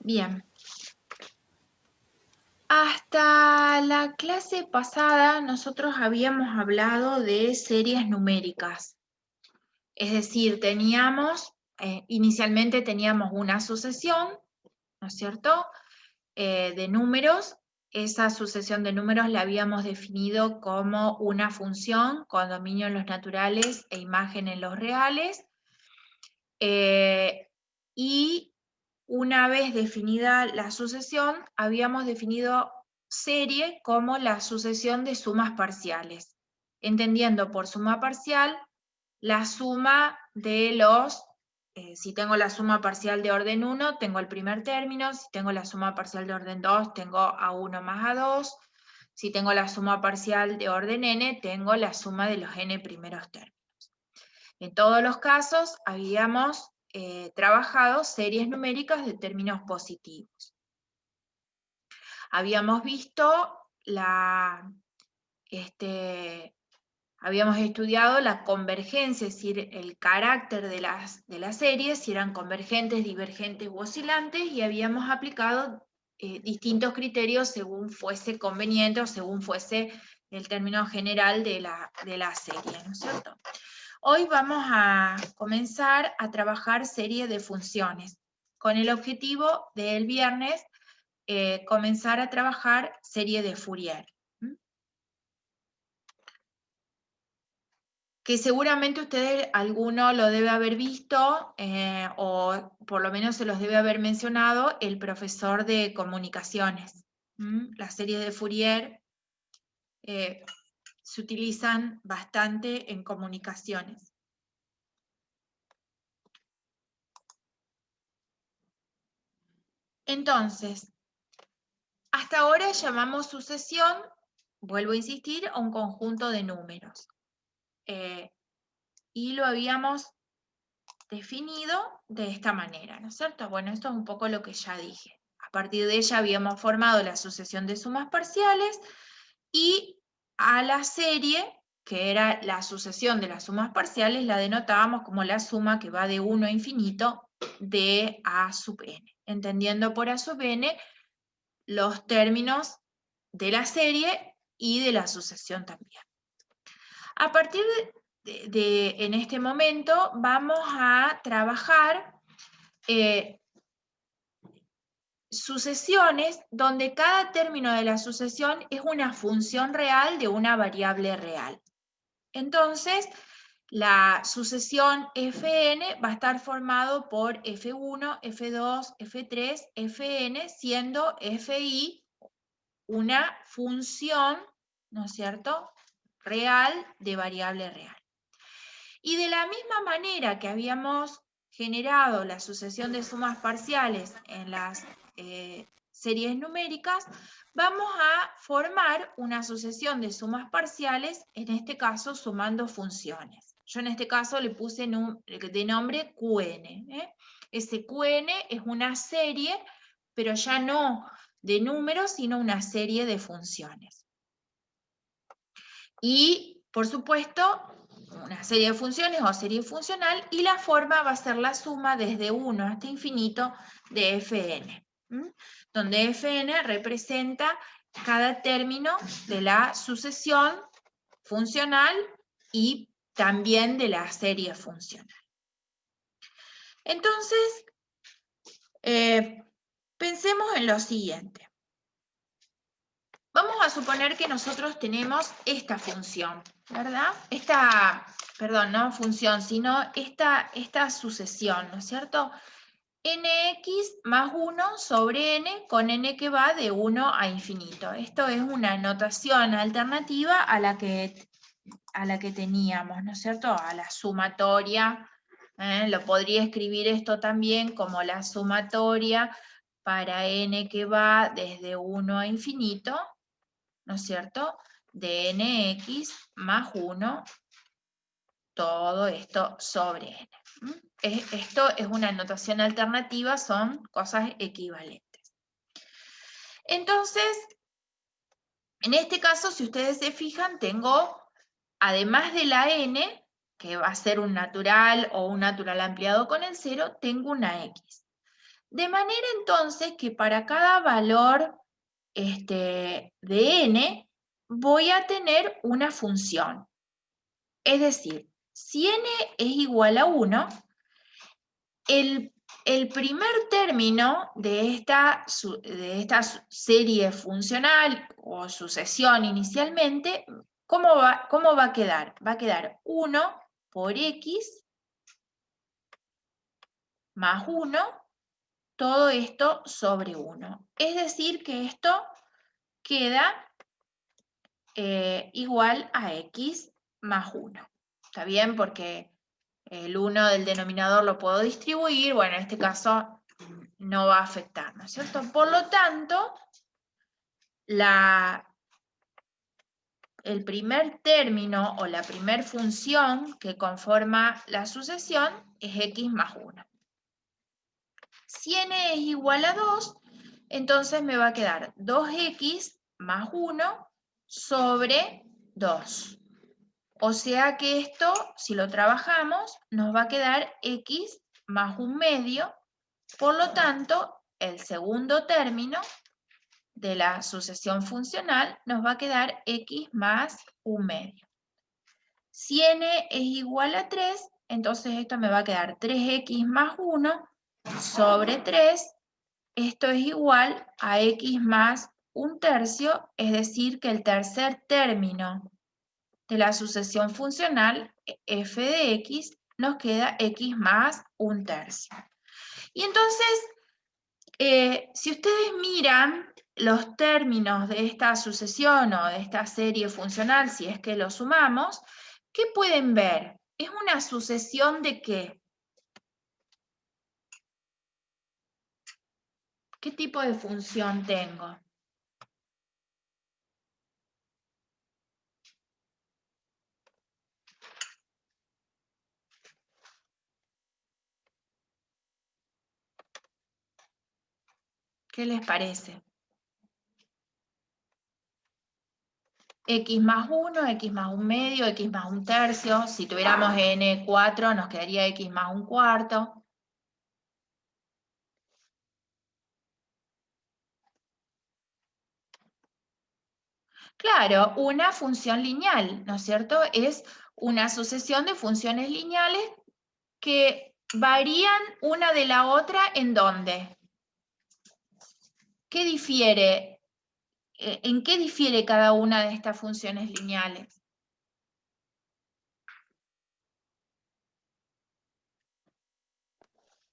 Bien. Hasta la clase pasada nosotros habíamos hablado de series numéricas. Es decir, inicialmente teníamos una sucesión, ¿no es cierto?, de números. Esa sucesión de números la habíamos definido como una función con dominio en los naturales e imagen en los reales. Y una vez definida la sucesión, habíamos definido serie como la sucesión de sumas parciales, entendiendo por suma parcial la suma de si tengo la suma parcial de orden 1, tengo el primer término; si tengo la suma parcial de orden 2, tengo A1 más A2; si tengo la suma parcial de orden n, tengo la suma de los n primeros términos. En todos los casos habíamos trabajado series numéricas de términos positivos. Habíamos estudiado la convergencia, es decir, el carácter de las series, si eran convergentes, divergentes u oscilantes, y habíamos aplicado distintos criterios según fuese conveniente o según fuese el término general de la serie, ¿no es cierto? Hoy vamos a comenzar a trabajar serie de funciones, con el objetivo del viernes comenzar a trabajar serie de Fourier. Que seguramente ustedes, alguno lo debe haber visto, o por lo menos se los debe haber mencionado el profesor de comunicaciones. Las series de Fourier se utilizan bastante en comunicaciones. Entonces, hasta ahora llamamos sucesión, vuelvo a insistir, a un conjunto de números. Y lo habíamos definido de esta manera, ¿no es cierto? Bueno, esto es un poco lo que ya dije. A partir de ella habíamos formado la sucesión de sumas parciales, y a la serie, que era la sucesión de las sumas parciales, la denotábamos como la suma que va de 1 a infinito de A sub n, entendiendo por A sub n los términos de la serie y de la sucesión también. A partir en este momento vamos a trabajar sucesiones donde cada término de la sucesión es una función real de una variable real. Entonces, la sucesión Fn va a estar formado por F1, F2, F3, Fn, siendo Fi una función, ¿no es cierto?, real de variable real. Y de la misma manera que habíamos generado la sucesión de sumas parciales en las series numéricas, vamos a formar una sucesión de sumas parciales, en este caso sumando funciones. Yo en este caso le puse de nombre Qn. Ese Qn es una serie, pero ya no de números, sino una serie de funciones. Y, por supuesto, una serie de funciones o serie funcional, y la forma va a ser la suma desde 1 hasta infinito de Fn, donde Fn representa cada término de la sucesión funcional y también de la serie funcional. Entonces, pensemos en lo siguiente. Vamos a suponer que nosotros tenemos esta función, ¿verdad? Perdón, no función, sino esta sucesión, ¿no es cierto? Nx más 1 sobre n, con n que va de 1 a infinito. Esto es una notación alternativa a la que teníamos, ¿no es cierto? A la sumatoria. Lo podría escribir esto también como la sumatoria para n que va desde 1 a infinito, ¿no es cierto?, de nx más 1, todo esto sobre n. Esto es una notación alternativa, son cosas equivalentes. Entonces, en este caso, si ustedes se fijan, tengo, además de la n, que va a ser un natural o un natural ampliado con el 0, tengo una x. De manera entonces que para cada valor de n voy a tener una función. Es decir, si n es igual a 1, el primer término de esta serie funcional o sucesión inicialmente, ¿cómo va a quedar? Va a quedar 1 por x más 1, todo esto sobre 1. Es decir, que esto queda igual a x más 1. ¿Está bien? Porque el 1 del denominador lo puedo distribuir, bueno, en este caso no va a afectar, ¿no es cierto? Por lo tanto, el primer término o la primer función que conforma la sucesión es x más 1. Si n es igual a 2, entonces me va a quedar 2x más 1 sobre 2. O sea que esto, si lo trabajamos, nos va a quedar x más 1/2. Por lo tanto, el segundo término de la sucesión funcional nos va a quedar x más 1/2. Si n es igual a 3, entonces esto me va a quedar 3x más 1 sobre 3. Esto es igual a x más 1/3, es decir, que el tercer término de la sucesión funcional f de x nos queda x más 1/3. Y entonces, si ustedes miran los términos de esta sucesión o de esta serie funcional, si es que lo sumamos, ¿qué pueden ver? ¿Es una sucesión de qué? ¿Qué tipo de función tengo? ¿Qué les parece? X más 1, x más 1/2, x más 1/3. Si tuviéramos n4, nos quedaría x más 1/4. Claro, una función lineal, ¿no es cierto? Es una sucesión de funciones lineales que varían una de la otra ¿en dónde? ¿Qué difiere? ¿En qué difiere cada una de estas funciones lineales?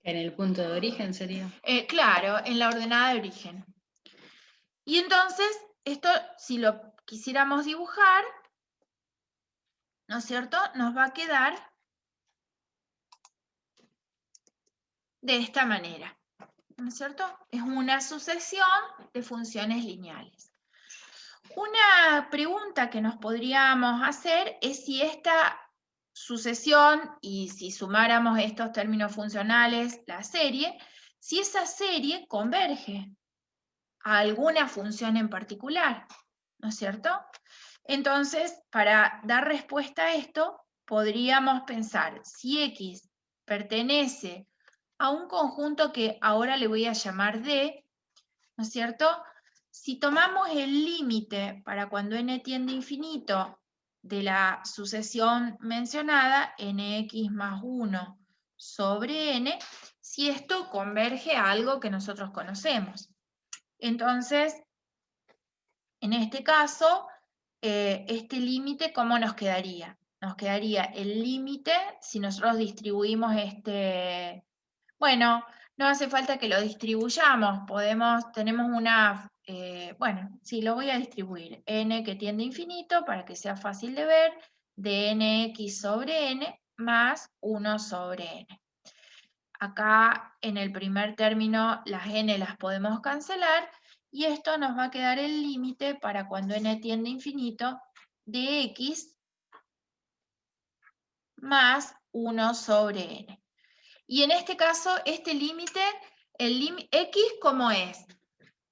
En el punto de origen sería. Claro, en la ordenada de origen. Y entonces, esto, si lo quisiéramos dibujar, ¿no es cierto? Nos va a quedar de esta manera, ¿no es cierto? Es una sucesión de funciones lineales. Una pregunta que nos podríamos hacer es si esta sucesión, y si sumáramos estos términos funcionales, la serie, si esa serie converge a alguna función en particular, ¿no es cierto? Entonces, para dar respuesta a esto, podríamos pensar si x pertenece a un conjunto que ahora le voy a llamar D, ¿no es cierto? Si tomamos el límite para cuando n tiende a infinito de la sucesión mencionada, nx más 1 sobre n, si esto converge a algo que nosotros conocemos. Entonces, en este caso, este límite, ¿cómo nos quedaría? Nos quedaría el límite si nosotros distribuimos bueno, no hace falta que lo distribuyamos, tenemos una, bueno, sí, lo voy a distribuir, n que tiende a infinito para que sea fácil de ver, de nx sobre n más 1 sobre n. Acá en el primer término las n las podemos cancelar y esto nos va a quedar el límite para cuando n tiende a infinito de x más 1 sobre n. Y en este caso, este límite, x, ¿cómo es?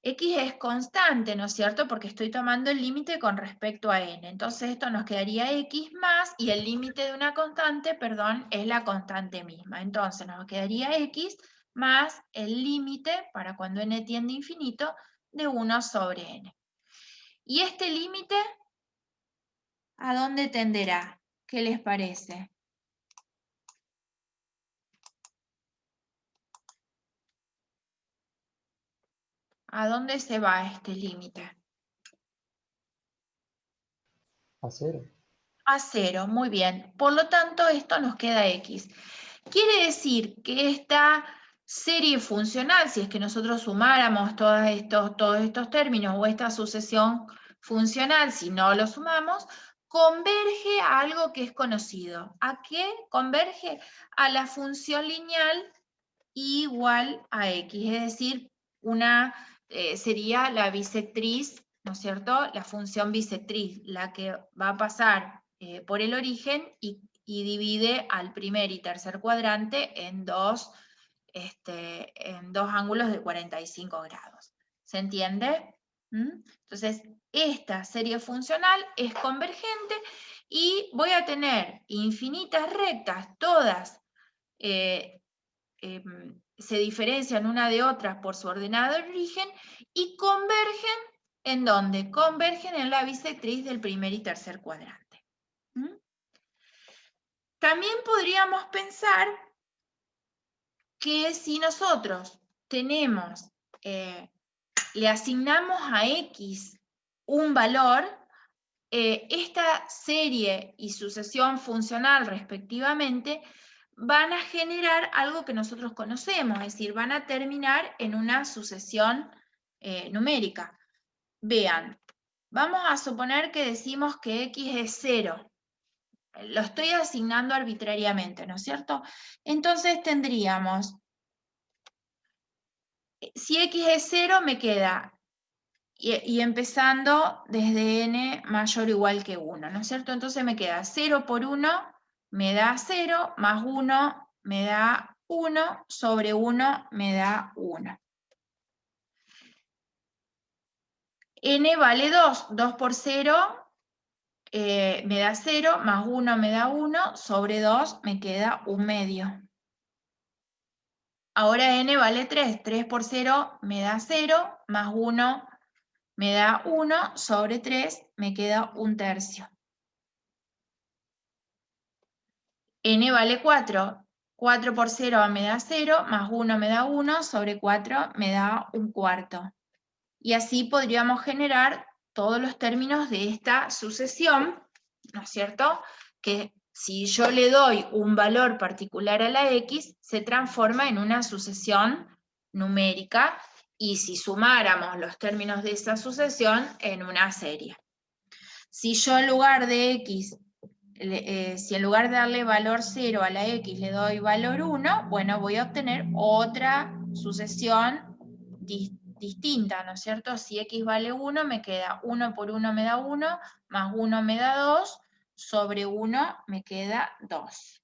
X es constante, ¿no es cierto? Porque estoy tomando el límite con respecto a n. Entonces esto nos quedaría x más, y el límite de una constante, perdón, es la constante misma. Entonces nos quedaría x más el límite, para cuando n tiende a infinito, de 1 sobre n. ¿Y este límite a dónde tenderá? ¿Qué les parece? ¿A dónde se va este límite? A 0. A 0, muy bien. Por lo tanto, esto nos queda x. Quiere decir que esta serie funcional, si es que nosotros sumáramos todos estos términos o esta sucesión funcional, si no lo sumamos, converge a algo que es conocido. ¿A qué? Converge a la función lineal igual a x, es decir, sería la bisectriz, ¿no es cierto? La función bisectriz, la que va a pasar por el origen y divide al primer y tercer cuadrante en dos ángulos de 45 grados. ¿Se entiende? Entonces, esta serie funcional es convergente y voy a tener infinitas rectas, todas se diferencian una de otra por su ordenada de origen y convergen, ¿en dónde? Convergen en la bisectriz del primer y tercer cuadrante. También podríamos pensar que si nosotros tenemos, le asignamos a X un valor, esta serie y sucesión funcional respectivamente van a generar algo que nosotros conocemos, es decir, van a terminar en una sucesión numérica. Vean, vamos a suponer que decimos que X es 0. Lo estoy asignando arbitrariamente, ¿no es cierto? Entonces tendríamos, si X es 0, me queda, y empezando desde n mayor o igual que 1, ¿no es cierto? Entonces me queda 0 por 1 me da 0, más 1 me da 1, sobre 1 me da 1. N vale 2, 2 por 0 me da 0, más 1 me da 1, sobre 2 me queda 1 medio. Ahora n vale 3, 3 por 0 me da 0, más 1 me da 1, sobre 3 me queda 1 tercio. N vale 4, 4 por 0 me da 0, más 1 me da 1, sobre 4 me da 1 cuarto. Y así podríamos generar todos los términos de esta sucesión, ¿no es cierto? Que si yo le doy un valor particular a la X, se transforma en una sucesión numérica, y si sumáramos los términos de esa sucesión, en una serie. Si yo en lugar de X, si en lugar de darle valor 0 a la X le doy valor 1, bueno, voy a obtener otra sucesión distinta, ¿no es cierto? Si X vale 1, me queda 1 por 1 me da 1, más 1 me da 2, sobre 1 me queda 2.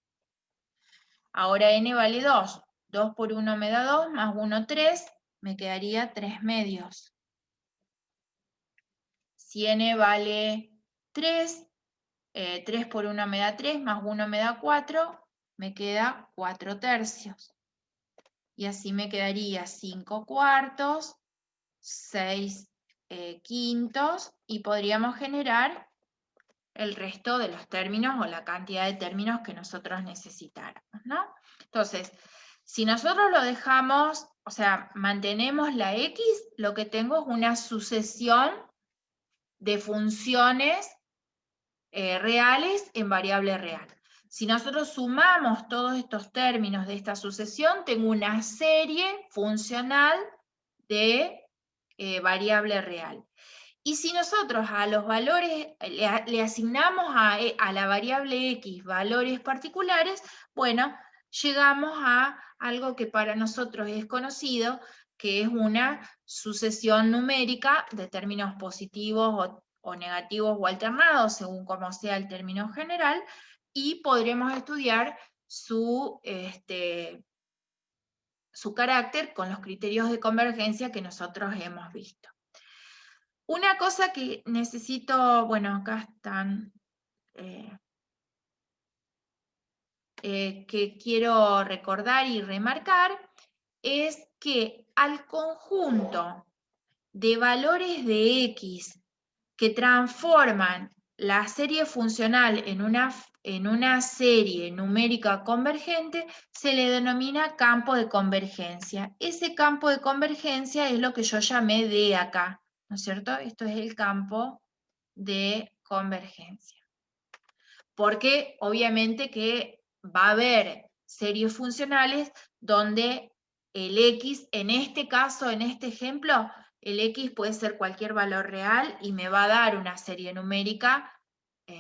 Ahora n vale 2, 2 por 1 me da 2, más 1, 3, me quedaría 3 medios. Si n vale 3, 3 por 1 me da 3, más 1 me da 4, me queda 4 tercios. Y así me quedaría 5 cuartos, 6 quintos, y podríamos generar el resto de los términos o la cantidad de términos que nosotros necesitáramos, ¿no? Entonces, si nosotros lo dejamos, o sea, mantenemos la X, lo que tengo es una sucesión de funciones reales en variable real. Si nosotros sumamos todos estos términos de esta sucesión, tengo una serie funcional de variable real. Y si nosotros a los valores le asignamos a la variable X valores particulares, bueno, llegamos a algo que para nosotros es conocido, que es una sucesión numérica de términos positivos o negativos o alternados, según como sea el término general, y podremos estudiar su carácter con los criterios de convergencia que nosotros hemos visto. Una cosa que necesito, bueno, acá están, que quiero recordar y remarcar, es que al conjunto de valores de X que transforman la serie funcional en una serie numérica convergente, se le denomina campo de convergencia. Ese campo de convergencia es lo que yo llamé D acá, ¿no es cierto? Esto es el campo de convergencia. Porque obviamente que va a haber series funcionales donde el X, en este caso, en este ejemplo, el X puede ser cualquier valor real y me va a dar una serie numérica,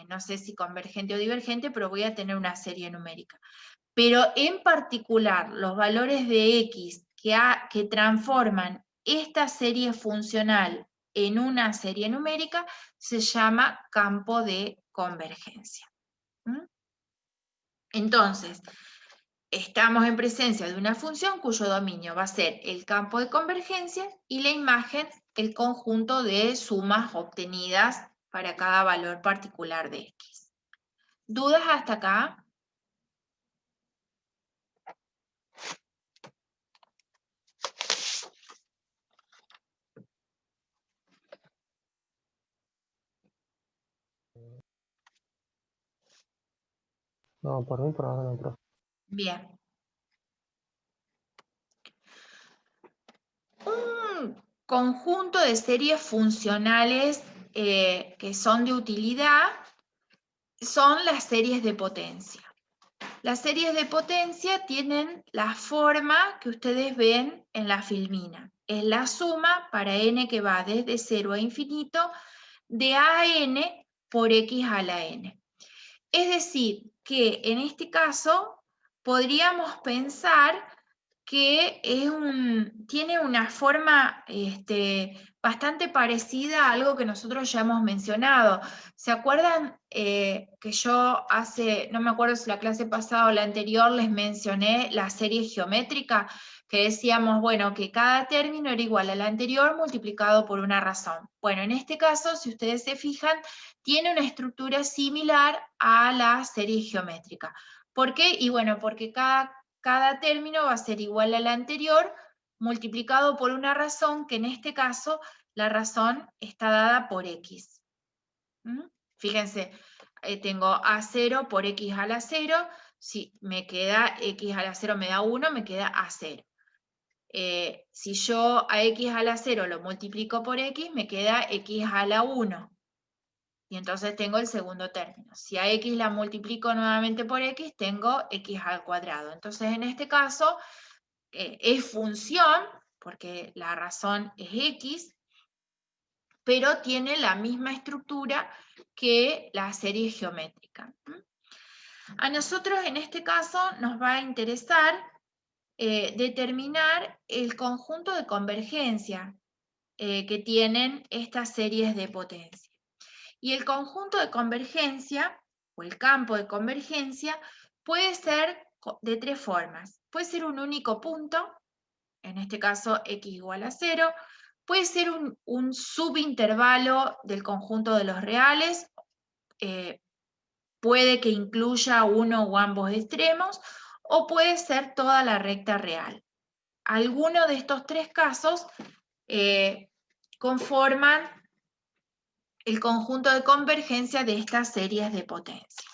no sé si convergente o divergente, pero voy a tener una serie numérica. Pero en particular, los valores de X que transforman esta serie funcional en una serie numérica se llama campo de convergencia. Entonces, estamos en presencia de una función cuyo dominio va a ser el campo de convergencia y la imagen, el conjunto de sumas obtenidas para cada valor particular de X. ¿Dudas hasta acá? No, por mí por ahora no, profe. Bien. Un conjunto de series funcionales que son de utilidad son las series de potencia. Las series de potencia tienen la forma que ustedes ven en la filmina. Es la suma para n que va desde 0 a infinito de a a n por x a la n. Es decir, que en este caso podríamos pensar que tiene una forma bastante parecida a algo que nosotros ya hemos mencionado. ¿Se acuerdan que yo no me acuerdo si la clase pasada o la anterior les mencioné la serie geométrica? Que decíamos, bueno, que cada término era igual al anterior multiplicado por una razón. Bueno, en este caso, si ustedes se fijan, tiene una estructura similar a la serie geométrica. ¿Por qué? Y bueno, porque cada término va a ser igual al anterior multiplicado por una razón, que en este caso la razón está dada por x. Fíjense, tengo a0 por x a la 0, si me queda x a la 0 me da 1, me queda a0. Si yo a x a la 0 lo multiplico por x, me queda x a la 1. Y entonces tengo el segundo término. Si a x la multiplico nuevamente por x, tengo x al cuadrado. Entonces, en este caso, es función, porque la razón es x, pero tiene la misma estructura que la serie geométrica. A nosotros, en este caso, nos va a interesar determinar el conjunto de convergencia que tienen estas series de potencia. Y el conjunto de convergencia, o el campo de convergencia, puede ser de tres formas. Puede ser un único punto, en este caso x igual a 0, puede ser un subintervalo del conjunto de los reales, puede que incluya uno o ambos extremos, o puede ser toda la recta real. Alguno de estos tres casos conforman el conjunto de convergencia de estas series de potencia.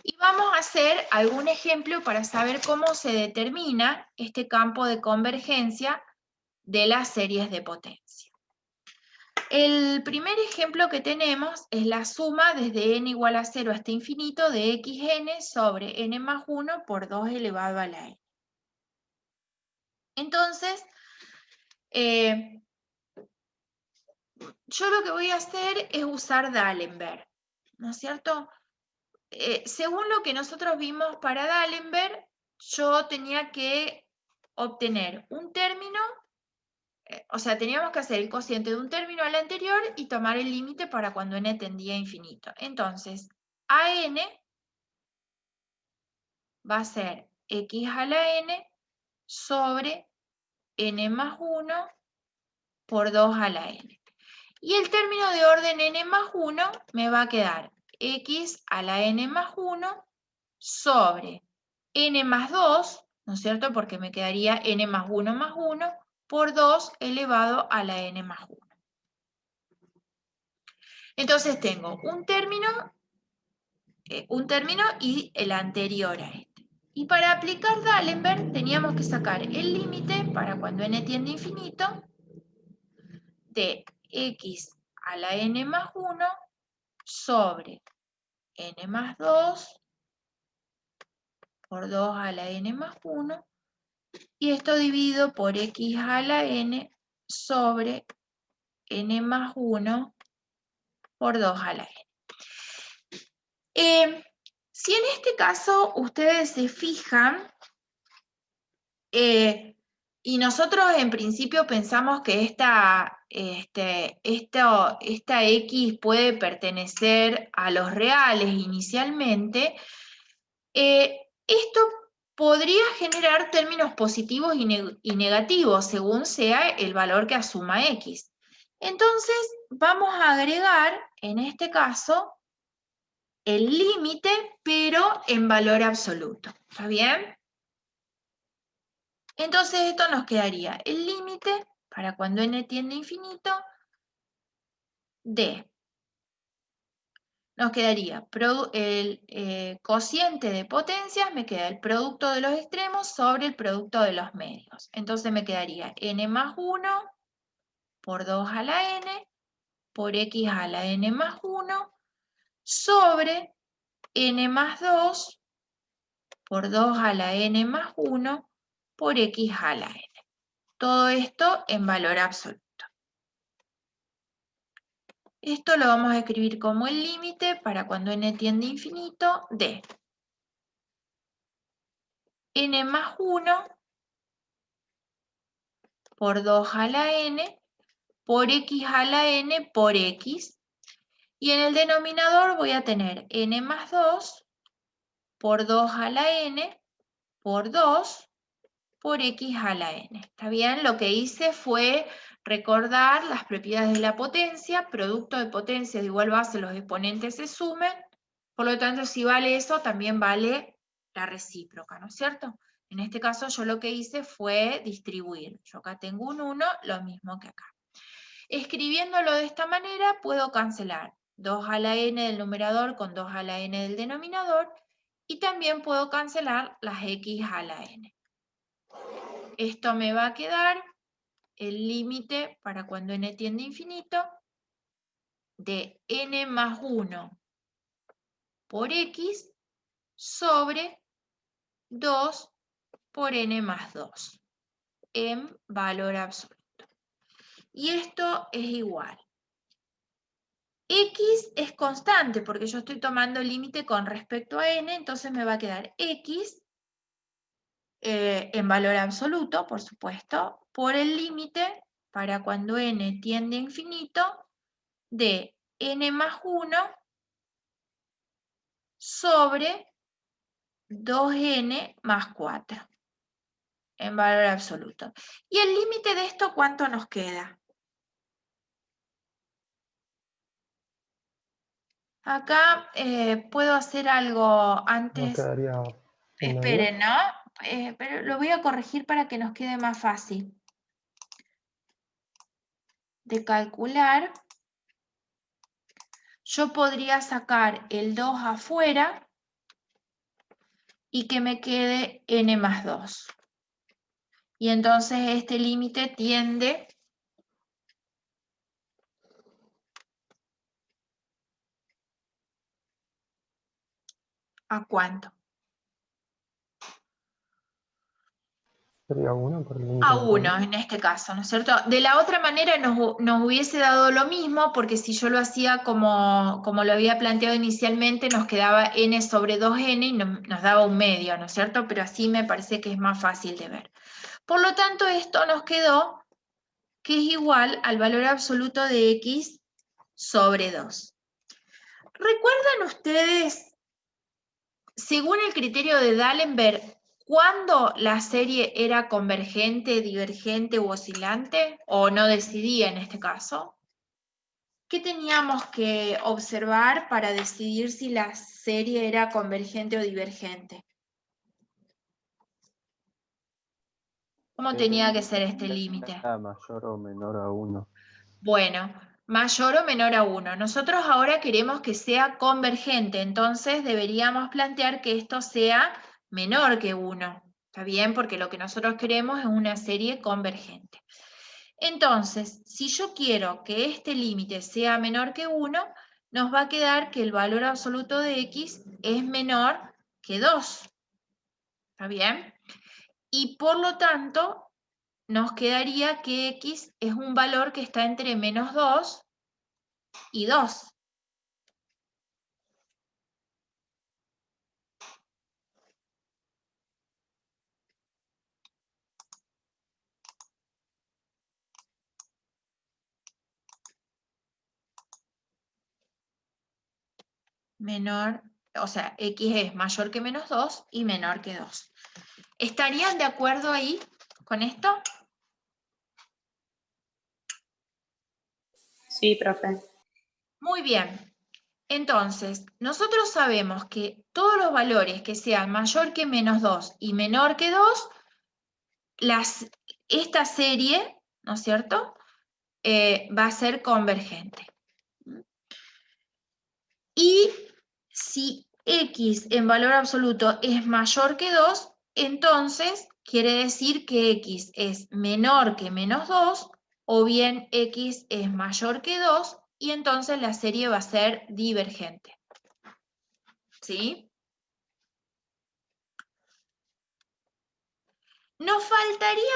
Y vamos a hacer algún ejemplo para saber cómo se determina este campo de convergencia de las series de potencia. El primer ejemplo que tenemos es la suma desde n igual a 0 hasta infinito de xn sobre n más 1 por 2 elevado a la n. Entonces, yo lo que voy a hacer es usar D'Alembert, ¿no es cierto? Según lo que nosotros vimos para D'Alembert, yo tenía que obtener un término, o sea, teníamos que hacer el cociente de un término al anterior y tomar el límite para cuando n tendía a infinito. Entonces, an va a ser x a la n sobre n más 1 por 2 a la n. Y el término de orden n más 1 me va a quedar x a la n más 1 sobre n más 2 ¿no es cierto? Porque me quedaría n más 1 por 2 elevado a la n más 1. Entonces tengo un término y el anterior a este. Y para aplicar D'Alembert teníamos que sacar el límite para cuando n tiende a infinito de x a la n más 1 sobre n más 2 por 2 a la n más 1, y esto dividido por x a la n sobre n más 1 por 2 a la n. Si en este caso ustedes se fijan, y nosotros en principio pensamos que esta x puede pertenecer a los reales inicialmente, esto podría generar términos positivos y negativos según sea el valor que asuma x. Entonces vamos a agregar en este caso el límite, pero en valor absoluto. ¿Está bien? Entonces esto nos quedaría el límite para cuando n tiende a infinito de, nos quedaría el cociente de potencias, me queda el producto de los extremos sobre el producto de los medios. Entonces me quedaría n más 1 por 2 a la n por x a la n más 1 sobre n más 2 por 2 a la n más 1 por x a la n. Todo esto en valor absoluto. Esto lo vamos a escribir como el límite para cuando n tiende a infinito de n más 1 por 2 a la n por x a la n por x. Y en el denominador voy a tener n más 2 por 2 a la n por 2 por x a la n. ¿Está bien? Lo que hice fue recordar las propiedades de la potencia, producto de potencia de igual base, los exponentes se sumen, por lo tanto si vale eso, también vale la recíproca, ¿no es cierto? En este caso yo lo que hice fue distribuir. Yo acá tengo un 1, lo mismo que acá. Escribiéndolo de esta manera puedo cancelar 2 a la n del numerador con 2 a la n del denominador, y también puedo cancelar las x a la n. Esto me va a quedar el límite para cuando n tiende a infinito de n más 1 por x sobre 2 por n más 2 en valor absoluto. Y esto es igual. X es constante porque yo estoy tomando el límite con respecto a n, entonces me va a quedar x en valor absoluto, por supuesto, por el límite para cuando n tiende a infinito de n más 1 sobre 2n más 4 en valor absoluto. ¿Y el límite de esto cuánto nos queda? Acá puedo hacer algo antes. Nos quedaría en medio. Esperen, ¿no? Pero lo voy a corregir para que nos quede más fácil de calcular. Yo podría sacar el 2 afuera y que me quede n más 2. Y entonces este límite tiende ¿a cuánto? Sería 1 por el límite A de 1 en este caso, ¿no es cierto? De la otra manera nos hubiese dado lo mismo, porque si yo lo hacía como lo había planteado inicialmente, nos quedaba n sobre 2n y nos daba un medio, ¿no es cierto? Pero así me parece que es más fácil de ver. Por lo tanto, esto nos quedó que es igual al valor absoluto de x sobre 2. ¿Recuerdan ustedes, según el criterio de D'Alembert, cuándo la serie era convergente, divergente u oscilante? ¿O no decidía en este caso? ¿Qué teníamos que observar para decidir si la serie era convergente o divergente? ¿Cómo tenía que ser este límite? Mayor o menor a 1. Bueno, mayor o menor a 1. Nosotros ahora queremos que sea convergente, entonces deberíamos plantear que esto sea menor que 1. ¿Está bien? Porque lo que nosotros queremos es una serie convergente. Entonces, si yo quiero que este límite sea menor que 1, nos va a quedar que el valor absoluto de x es menor que 2. ¿Está bien? Y por lo tanto, nos quedaría que x es un valor que está entre menos 2 y 2. Menor, o sea, x es mayor que menos 2 y menor que 2. ¿Estarían de acuerdo ahí con esto? Sí, profe. Muy bien. Entonces, nosotros sabemos que todos los valores que sean mayor que menos 2 y menor que 2, esta serie, ¿no es cierto?, va a ser convergente. Y si x en valor absoluto es mayor que 2, entonces quiere decir que x es menor que menos 2, o bien x es mayor que 2, y entonces la serie va a ser divergente. ¿Sí? Nos faltaría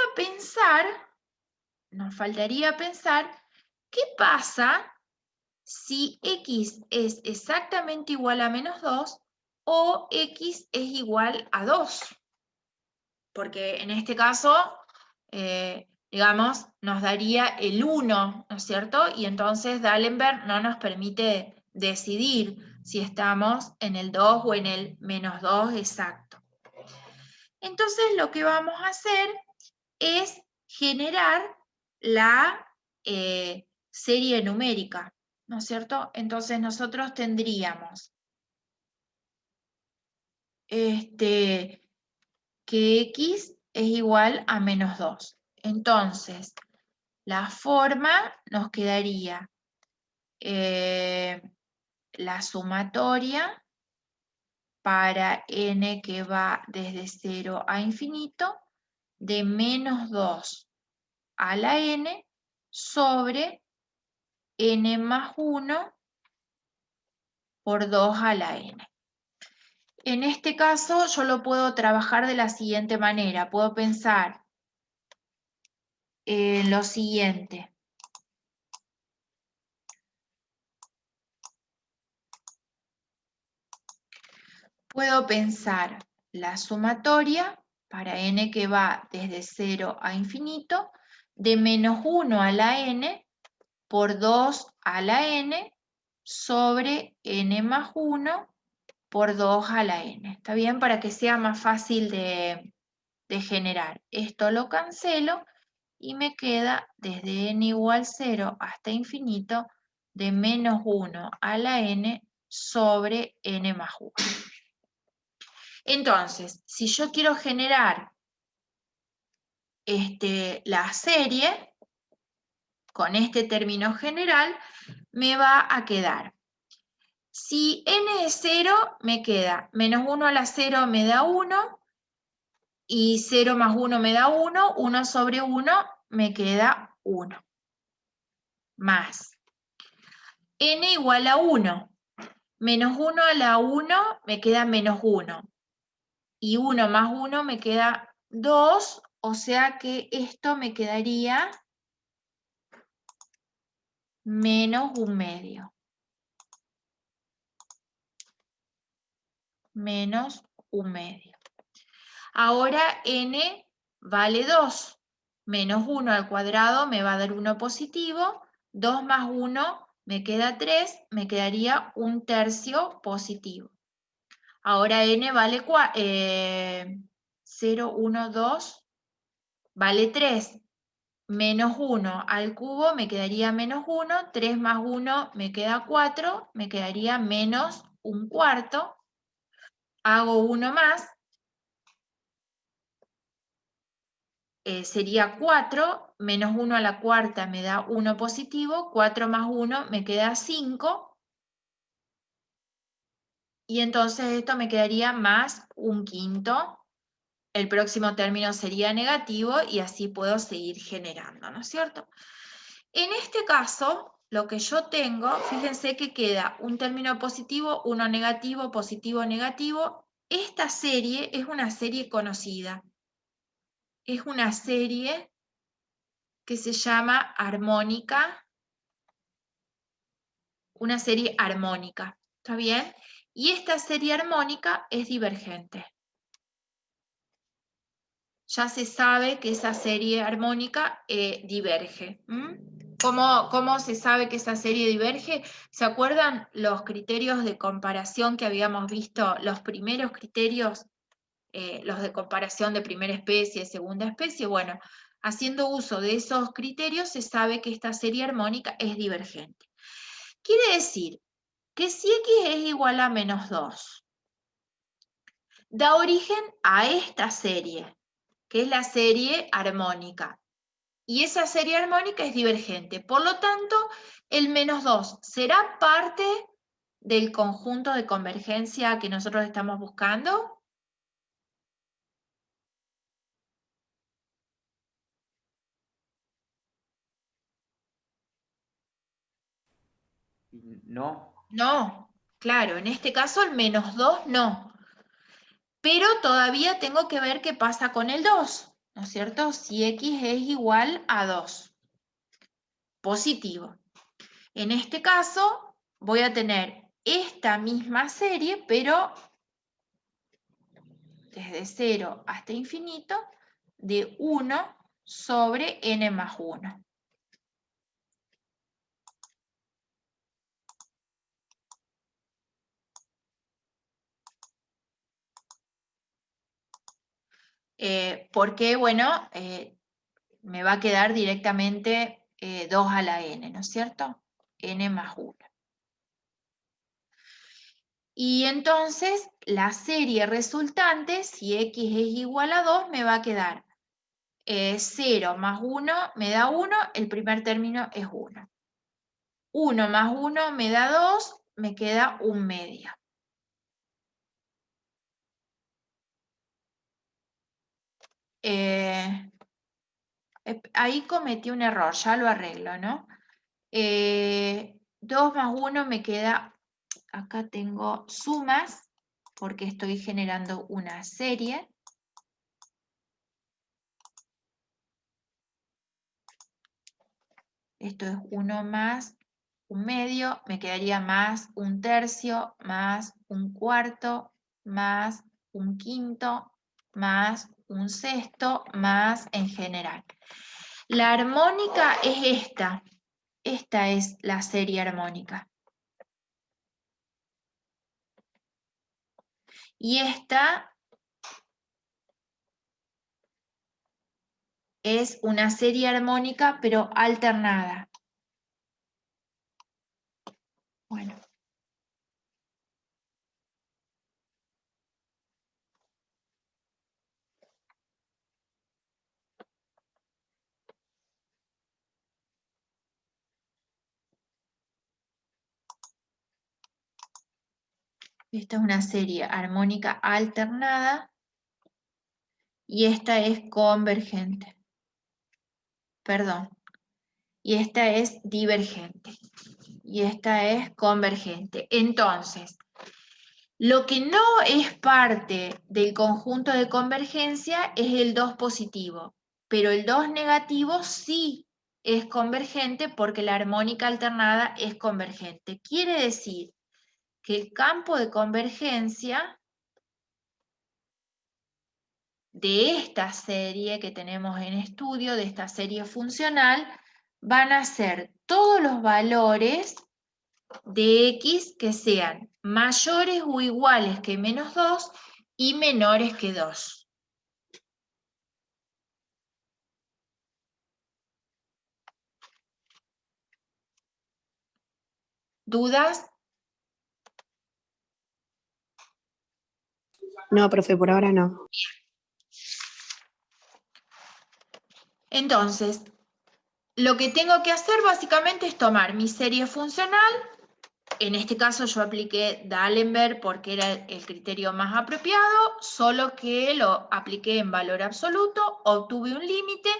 pensar qué pasa si x es exactamente igual a menos 2 o x es igual a 2. Porque en este caso, digamos, nos daría el 1, ¿no es cierto? Y entonces D'Alembert no nos permite decidir si estamos en el 2 o en el menos 2 exacto. Entonces lo que vamos a hacer es generar la serie numérica, ¿no es cierto? Entonces nosotros tendríamos que x es igual a menos 2. Entonces, la forma nos quedaría la sumatoria para n que va desde 0 a infinito de menos 2 a la n sobre n más 1 por 2 a la n. En este caso yo lo puedo trabajar de la siguiente manera. Puedo pensar en lo siguiente. Puedo pensar la sumatoria para n que va desde 0 a infinito de menos 1 a la n por 2 a la n sobre n más 1 por 2 a la n. ¿Está bien? Para que sea más fácil de generar. Esto lo cancelo y me queda desde n igual 0 hasta infinito de menos 1 a la n sobre n más 1. Entonces, si yo quiero generar la serie con este término general, me va a quedar. Si n es 0, me queda menos 1 a la 0 me da 1, y 0 más 1 me da 1, 1 sobre 1 me queda 1. Más n igual a 1. Menos 1 a la 1 me queda menos 1. Y 1 más 1 me queda 2, o sea que esto me quedaría menos 1/2. Menos 1/2. Ahora n vale 2. Menos 1 al cuadrado me va a dar 1 positivo. 2 más 1 me queda 3. Me quedaría 1/3 positivo. Ahora n vale 0, 1, 2. Vale 3. Menos 1 al cubo me quedaría menos 1. 3 más 1 me queda 4. Me quedaría menos 1/4. Hago uno más. sería 4, menos 1 a la cuarta me da 1 positivo, 4 más 1 me queda 5, y entonces esto me quedaría más un quinto. El próximo término sería negativo y así puedo seguir generando, ¿no es cierto? En este caso, lo que yo tengo, fíjense que queda un término positivo, uno negativo, positivo, negativo. Esta serie es una serie conocida. Es una serie que se llama armónica, una serie armónica, ¿está bien? Y esta serie armónica es divergente. Ya se sabe que esa serie armónica diverge. ¿Cómo se sabe que esa serie diverge? ¿Se acuerdan los criterios de comparación que habíamos visto? Los primeros criterios, los de comparación de primera especie, segunda especie. Bueno, haciendo uso de esos criterios se sabe que esta serie armónica es divergente. Quiere decir que si x es igual a menos 2, da origen a esta serie, que es la serie armónica. Y esa serie armónica es divergente. Por lo tanto, el menos 2 será parte del conjunto de convergencia que nosotros estamos buscando. No. No, claro, en este caso el menos 2 no. Pero todavía tengo que ver qué pasa con el 2, ¿no es cierto? Si x es igual a 2. Positivo. En este caso voy a tener esta misma serie, pero desde 0 hasta infinito, de 1 sobre n más 1. Porque, bueno, me va a quedar directamente 2 a la n, ¿no es cierto? N más 1. Y entonces la serie resultante, si x es igual a 2, me va a quedar 0 más 1 me da 1, el primer término es 1. 1 más 1 me da 2, me queda 1 medio. Ahí cometí un error, ya lo arreglo, ¿no? 2 más 1 me queda, acá tengo sumas, porque estoy generando una serie. Esto es 1 más 1 medio, me quedaría más 1 tercio, más 1 cuarto, más 1 quinto, más 1 sexto, más en general. La armónica es esta. Esta es la serie armónica. Y esta es una serie armónica, pero alternada. Bueno. Esta es una serie armónica alternada y esta es convergente. Perdón. Y esta es divergente. Y esta es convergente. Entonces, lo que no es parte del conjunto de convergencia es el 2 positivo, pero el 2 negativo sí es convergente porque la armónica alternada es convergente. Quiere decir que el campo de convergencia de esta serie que tenemos en estudio, de esta serie funcional, van a ser todos los valores de x que sean mayores o iguales que menos 2 y menores que 2. ¿Dudas? No, profe, por ahora no. Entonces, lo que tengo que hacer básicamente es tomar mi serie funcional. En este caso yo apliqué D'Alembert porque era el criterio más apropiado, solo que lo apliqué en valor absoluto, obtuve un límite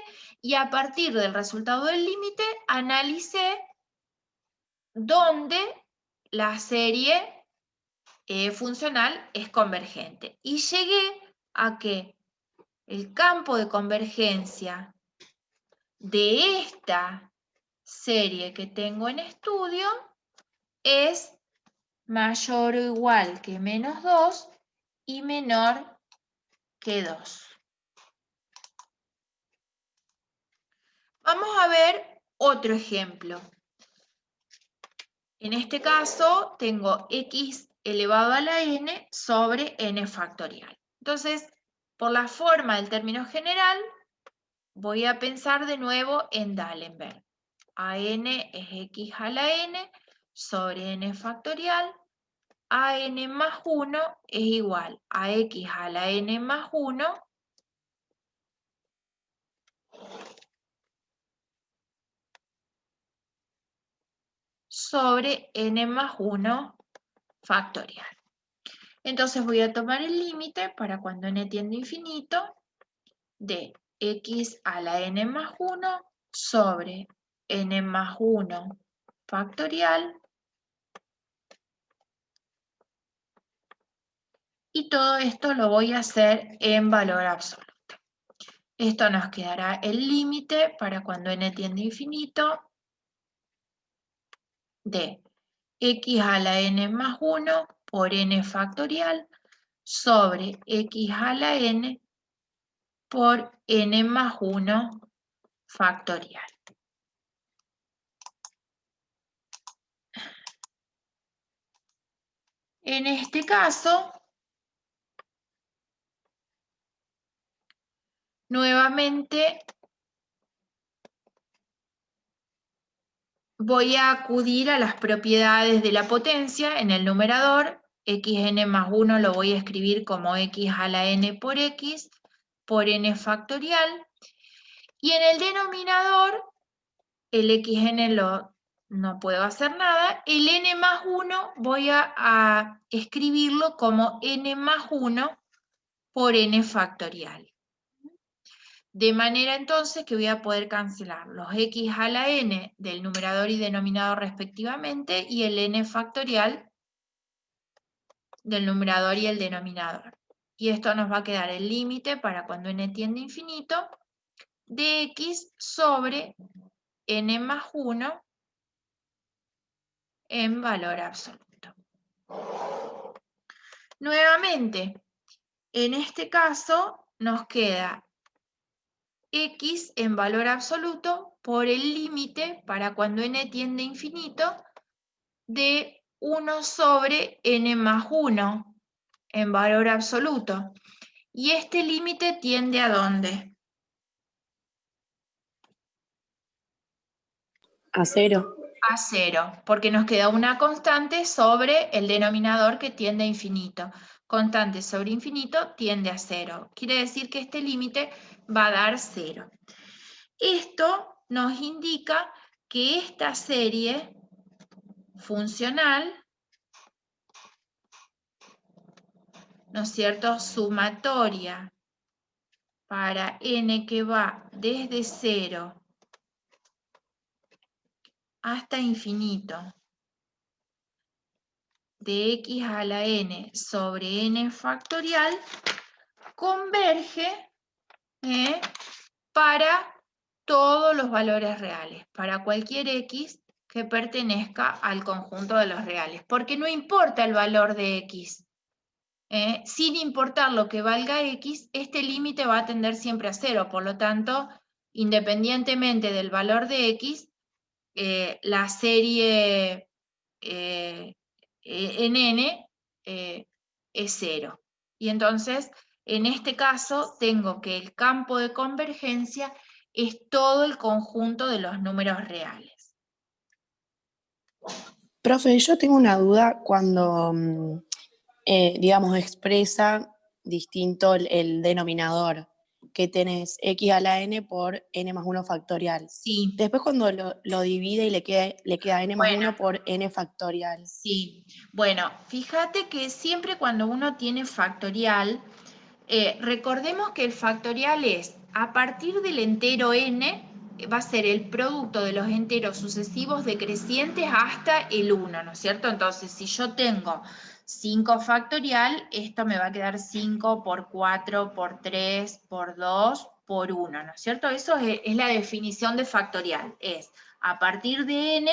y a partir del resultado del límite analicé dónde la serie funcional es convergente. Y llegué a que el campo de convergencia de esta serie que tengo en estudio es mayor o igual que menos 2 y menor que 2. Vamos a ver otro ejemplo. En este caso tengo x elevado a la n sobre n factorial. Entonces, por la forma del término general, voy a pensar de nuevo en D'Alembert. A n es x a la n sobre n factorial. A n más 1 es igual a x a la n más 1 sobre n más 1 factorial. Entonces voy a tomar el límite para cuando n tiende a infinito de x a la n más 1 sobre n más 1 factorial. Y todo esto lo voy a hacer en valor absoluto. Esto nos quedará el límite para cuando n tiende a infinito de x a la n más 1 por n factorial sobre x a la n por n más 1 factorial. En este caso, nuevamente voy a acudir a las propiedades de la potencia en el numerador. Xn más 1 lo voy a escribir como x a la n por n factorial. Y en el denominador, el xn no puedo hacer nada. El n más 1 voy a escribirlo como n más 1 por n factorial. De manera entonces que voy a poder cancelar los x a la n del numerador y denominador respectivamente y el n factorial del numerador y el denominador. Y esto nos va a quedar el límite para cuando n tiende a infinito de x sobre n más 1 en valor absoluto. Nuevamente, en este caso nos queda x en valor absoluto por el límite para cuando n tiende a infinito de 1 sobre n más 1 en valor absoluto. ¿Y este límite tiende a dónde? A 0. A 0, porque nos queda una constante sobre el denominador que tiende a infinito. Constante sobre infinito tiende a 0. Quiere decir que este límite va a dar 0. Esto nos indica que esta serie funcional, ¿no es cierto?, sumatoria para n que va desde 0 hasta infinito de x a la n sobre n factorial, converge para todos los valores reales, para cualquier x que pertenezca al conjunto de los reales, porque no importa el valor de x. Sin importar lo que valga x, este límite va a tender siempre a 0, por lo tanto, independientemente del valor de x, la serie en n es 0. Y entonces, en este caso, tengo que el campo de convergencia es todo el conjunto de los números reales. Profe, yo tengo una duda cuando, digamos, expresa distinto el denominador. que tenés x a la n por n más 1 factorial. Sí, Después cuando lo divide y le queda n más Bueno. 1 por n factorial. sí. Bueno, fíjate que siempre cuando uno tiene factorial, recordemos que el factorial es a partir del entero n, va a ser el producto de los enteros sucesivos decrecientes hasta el 1, ¿no es cierto? Entonces, si yo tengo 5 factorial, esto me va a quedar 5 por 4, por 3, por 2, por 1, ¿no es cierto? Eso es la definición de factorial, es a partir de n,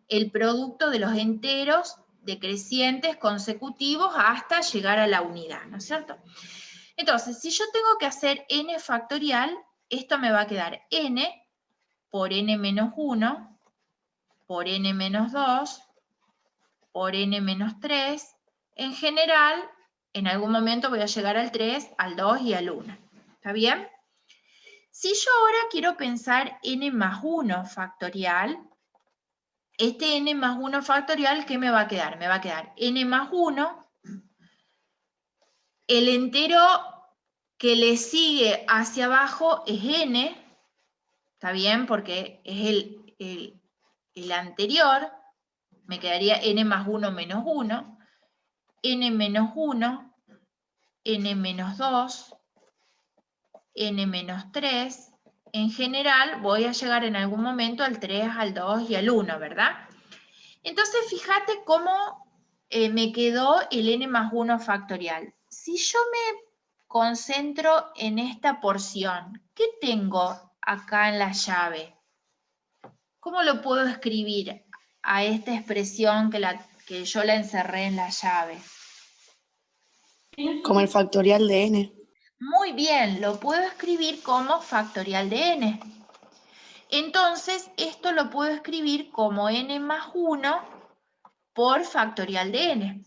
el producto de los enteros decrecientes consecutivos hasta llegar a la unidad, ¿no es cierto? Entonces, si yo tengo que hacer n factorial, esto me va a quedar n por n menos 1, por n menos 2, por n menos 3. En general, en algún momento voy a llegar al 3, al 2 y al 1. ¿Está bien? Si yo ahora quiero pensar n más 1 factorial, este n más 1 factorial, ¿qué me va a quedar? Me va a quedar n más 1, el entero que le sigue hacia abajo es n, ¿está bien? Porque es el anterior, me quedaría n más 1 menos 1, n menos 1, n menos 2, n menos 3. En general voy a llegar en algún momento al 3, al 2 y al 1, ¿verdad? Entonces fíjate cómo me quedó el n más 1 factorial. Si yo me concentro en esta porción, ¿qué tengo acá en la llave? ¿Cómo lo puedo escribir a esta expresión que yo la encerré en la llave? Como el factorial de n. Muy bien, lo puedo escribir como factorial de n. Entonces, esto lo puedo escribir como n más 1 por factorial de n.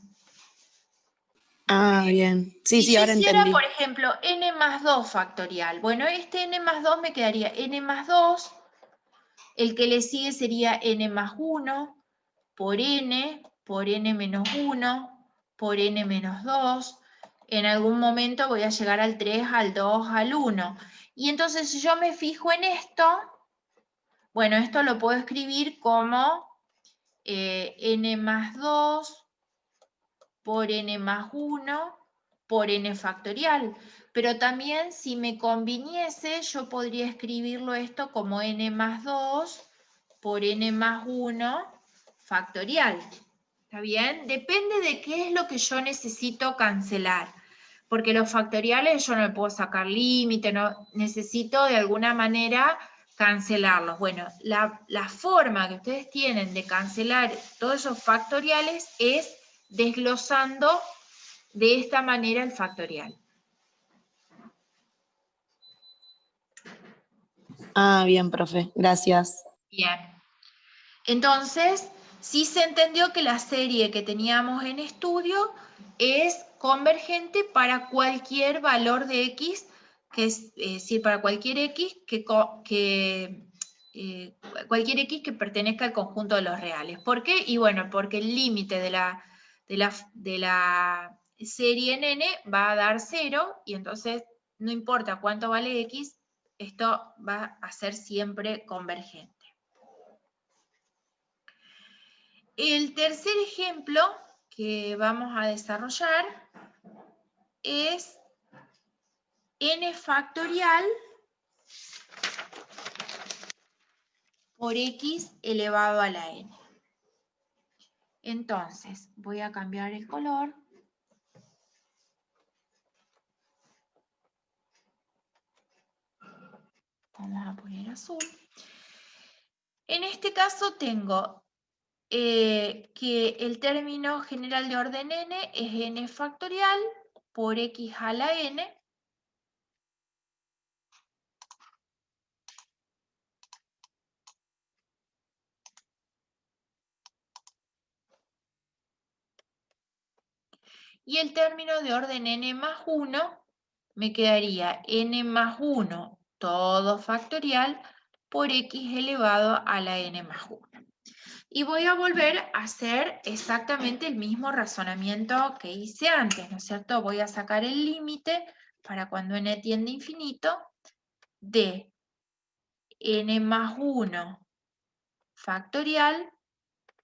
Ah, bien. Sí, Si sí, yo ahora hiciera, entendí. por ejemplo, n más 2 factorial, bueno, este n más 2 me quedaría n más 2, el que le sigue sería n más 1 por n menos 1, por n menos 2. En algún momento voy a llegar al 3, al 2, al 1. Y entonces si yo me fijo en esto, bueno, esto lo puedo escribir como n más 2 por n más 1 por n factorial. Pero también si me conviniese, yo podría escribirlo esto como n más 2 por n más 1 factorial. ¿Está bien? Depende de qué es lo que yo necesito cancelar. Porque los factoriales yo no le puedo sacar límite, no, necesito de alguna manera cancelarlos. Bueno, la forma que ustedes tienen de cancelar todos esos factoriales es desglosando de esta manera el factorial. Ah, bien, profe. Gracias. Bien. Entonces, sí se entendió que la serie que teníamos en estudio es convergente para cualquier valor de x, que es decir, para cualquier x cualquier x que pertenezca al conjunto de los reales. ¿Por qué? Y bueno, porque el límite de la serie en n va a dar 0, y entonces no importa cuánto vale x, esto va a ser siempre convergente. El tercer ejemplo que vamos a desarrollar es n factorial por x elevado a la n. Entonces, voy a cambiar el color. Vamos a poner azul. En este caso tengo que el término general de orden n es n factorial por x a la n y el término de orden n más 1 me quedaría n más 1 todo factorial por x elevado a la n más 1. Y voy a volver a hacer exactamente el mismo razonamiento que hice antes, ¿no es cierto? Voy a sacar el límite para cuando n tiende a infinito, de n más 1 factorial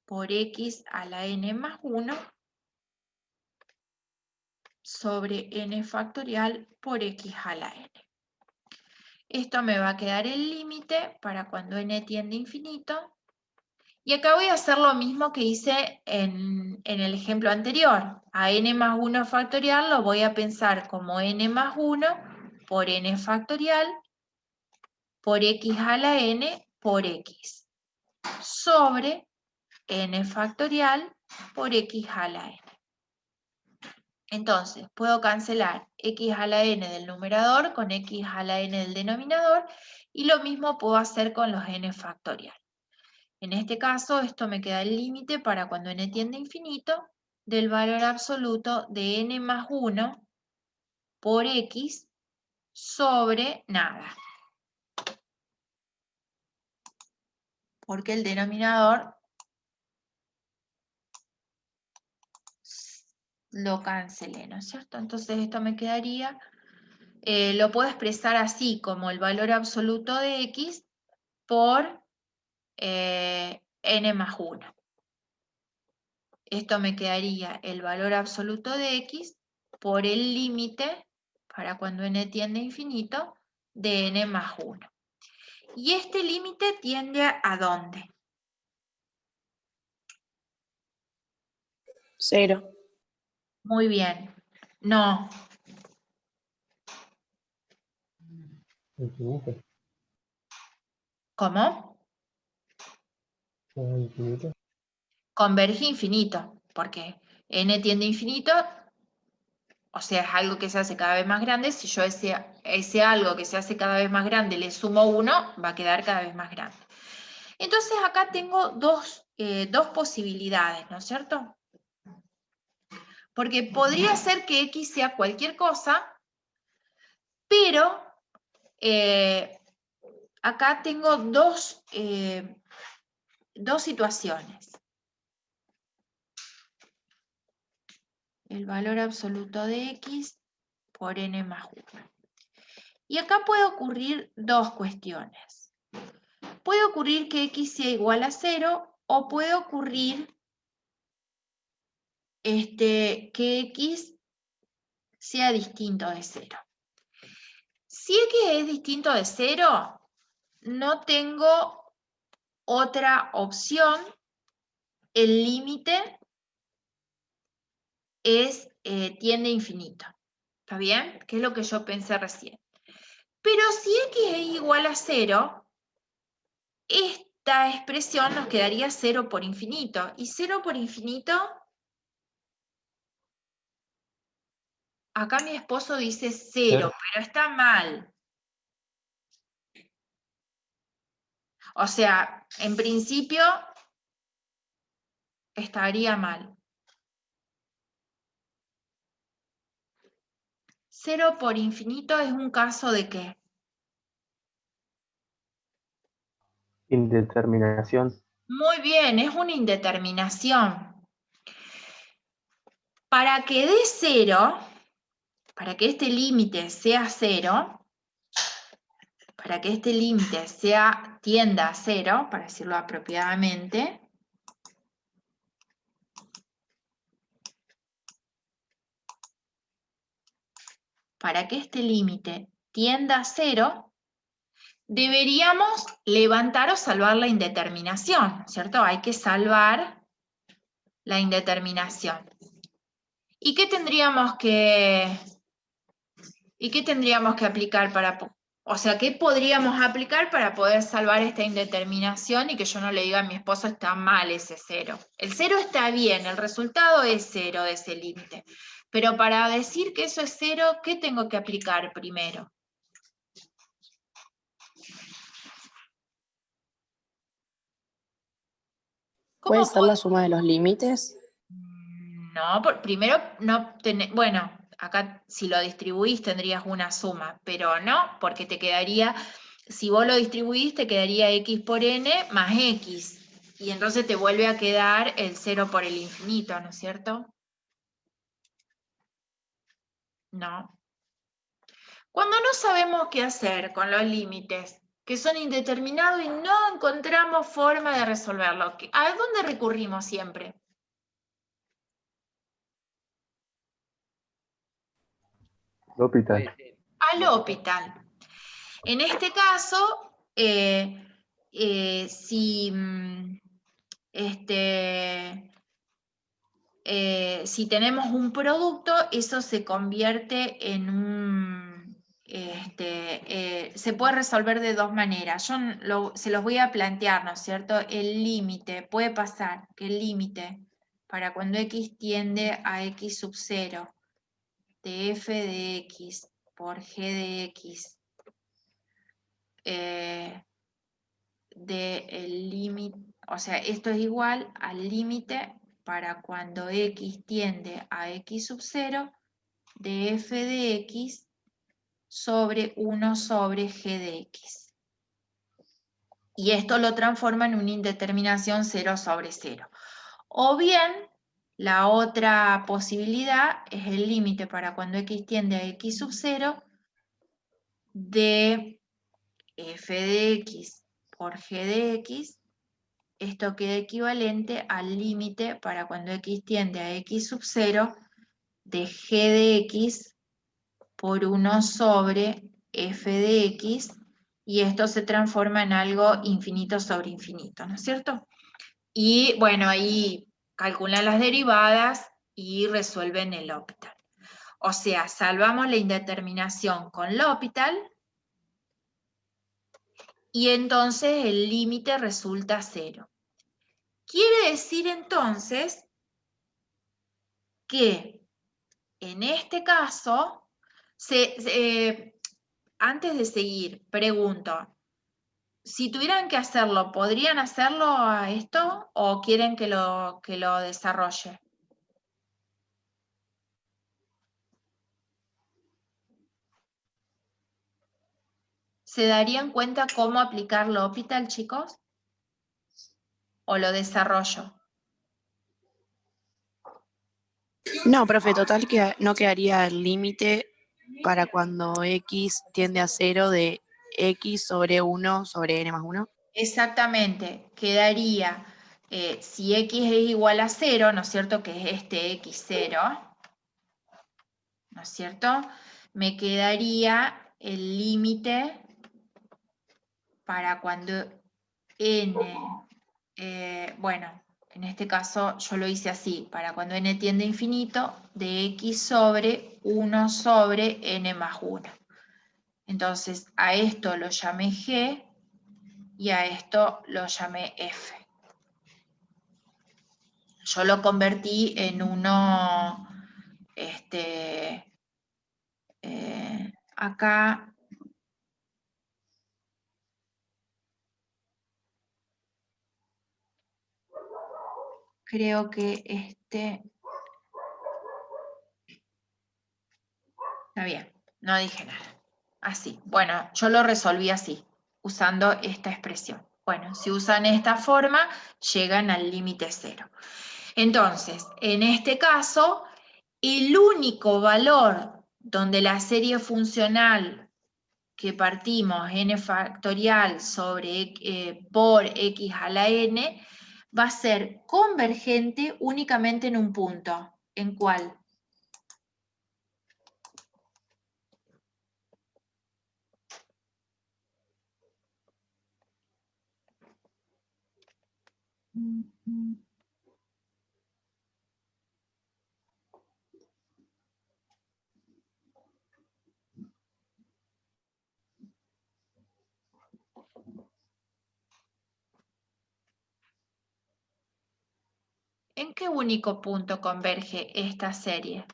por x a la n más 1 sobre n factorial por x a la n. Esto me va a quedar el límite para cuando n tiende a infinito. Y acá voy a hacer lo mismo que hice en el ejemplo anterior. A n más 1 factorial lo voy a pensar como n más 1 por n factorial por x a la n por x sobre n factorial por x a la n. Entonces, puedo cancelar x a la n del numerador con x a la n del denominador y lo mismo puedo hacer con los n factorial. En este caso, esto me queda el límite para cuando n tiende a infinito del valor absoluto de n más 1 por x sobre nada. Porque el denominador lo cancelé, ¿no es cierto? Entonces esto me quedaría, lo puedo expresar así como el valor absoluto de x por n más 1. Esto me quedaría el valor absoluto de x por el límite, para cuando n tiende a infinito, de n más 1. ¿Y este límite tiende a dónde? 0. Muy bien. No. Infinito. ¿Cómo? Infinito. Converge infinito, porque n tiende a infinito, o sea, es algo que se hace cada vez más grande. Si yo ese algo que se hace cada vez más grande le sumo 1, va a quedar cada vez más grande. Entonces acá tengo dos posibilidades, ¿no es cierto? Porque podría ser que x sea cualquier cosa, pero acá tengo dos situaciones. El valor absoluto de x por n más 1. Y acá puede ocurrir dos cuestiones. Puede ocurrir que x sea igual a 0 o puede ocurrir que x sea distinto de 0. Si x es distinto de 0, no tengo otra opción. El límite tiende a infinito. ¿Está bien? Que es lo que yo pensé recién. Pero si x es igual a 0, esta expresión nos quedaría 0 por infinito. ¿Y 0 por infinito? Acá mi esposo dice 0, pero está mal. O sea, en principio estaría mal. 0 por infinito es un caso de ¿qué? Indeterminación. Muy bien, es una indeterminación. Para que dé 0, para que este límite sea 0, para que este límite tienda a 0, para decirlo apropiadamente, para que este límite tienda a 0, deberíamos levantar o salvar la indeterminación, ¿cierto? Hay que salvar la indeterminación. ¿Y qué tendríamos que aplicar para... O sea, ¿qué podríamos aplicar para poder salvar esta indeterminación y que yo no le diga a mi esposo está mal ese 0? El 0 está bien, el resultado es 0 de ese límite. Pero para decir que eso es 0, ¿qué tengo que aplicar primero? ¿Puede ser la suma de los límites? No, primero no tenés, bueno, acá si lo distribuís tendrías una suma, pero no, porque te quedaría, si vos lo distribuís te quedaría x por n más x, y entonces te vuelve a quedar el 0 por el infinito, ¿no es cierto? No. Cuando no sabemos qué hacer con los límites, que son indeterminados y no encontramos forma de resolverlo, ¿a dónde recurrimos siempre? L'Hopital. Al hospital. En este caso, si tenemos un producto, eso se convierte en un... se puede resolver de dos maneras. Se los voy a plantear, ¿no es cierto? El límite, puede pasar que el límite para cuando x tiende a x sub 0 de f de x por g de x del límite, o sea, esto es igual al límite para cuando x tiende a x sub 0 de f de x sobre 1 sobre g de x. Y esto lo transforma en una indeterminación 0 sobre 0. O bien, la otra posibilidad es el límite para cuando x tiende a x sub 0 de f de x por g de x. Esto queda equivalente al límite para cuando x tiende a x sub 0 de g de x por 1 sobre f de x, y esto se transforma en algo infinito sobre infinito, ¿no es cierto? Y bueno, ahí calculan las derivadas y resuelven el L'Hopital. O sea, salvamos la indeterminación con L'Hopital y entonces el límite resulta 0. Quiere decir entonces que en este caso, antes de seguir, pregunto, si tuvieran que hacerlo, ¿podrían hacerlo a esto o quieren que lo desarrolle? ¿Se darían cuenta cómo aplicar L'Hopital, chicos? ¿O lo desarrollo? No, profe, total que no quedaría el límite para cuando x tiende a 0 de x sobre 1 sobre n más 1. Exactamente, quedaría, si x es igual a 0, ¿no es cierto? Que es este x0, ¿no es cierto? Me quedaría el límite para cuando n, bueno, en este caso yo lo hice así, para cuando n tiende a infinito, de x sobre 1 sobre n más 1. Entonces, a esto lo llamé g y a esto lo llamé f. Yo lo convertí en uno, acá, creo que está bien, no dije nada. Así, bueno, yo lo resolví así, usando esta expresión. Bueno, si usan esta forma, llegan al límite 0. Entonces, en este caso, el único valor donde la serie funcional que partimos n factorial sobre, por x a la n va a ser convergente únicamente en un punto. ¿En cuál? ¿En qué único punto converge esta serie?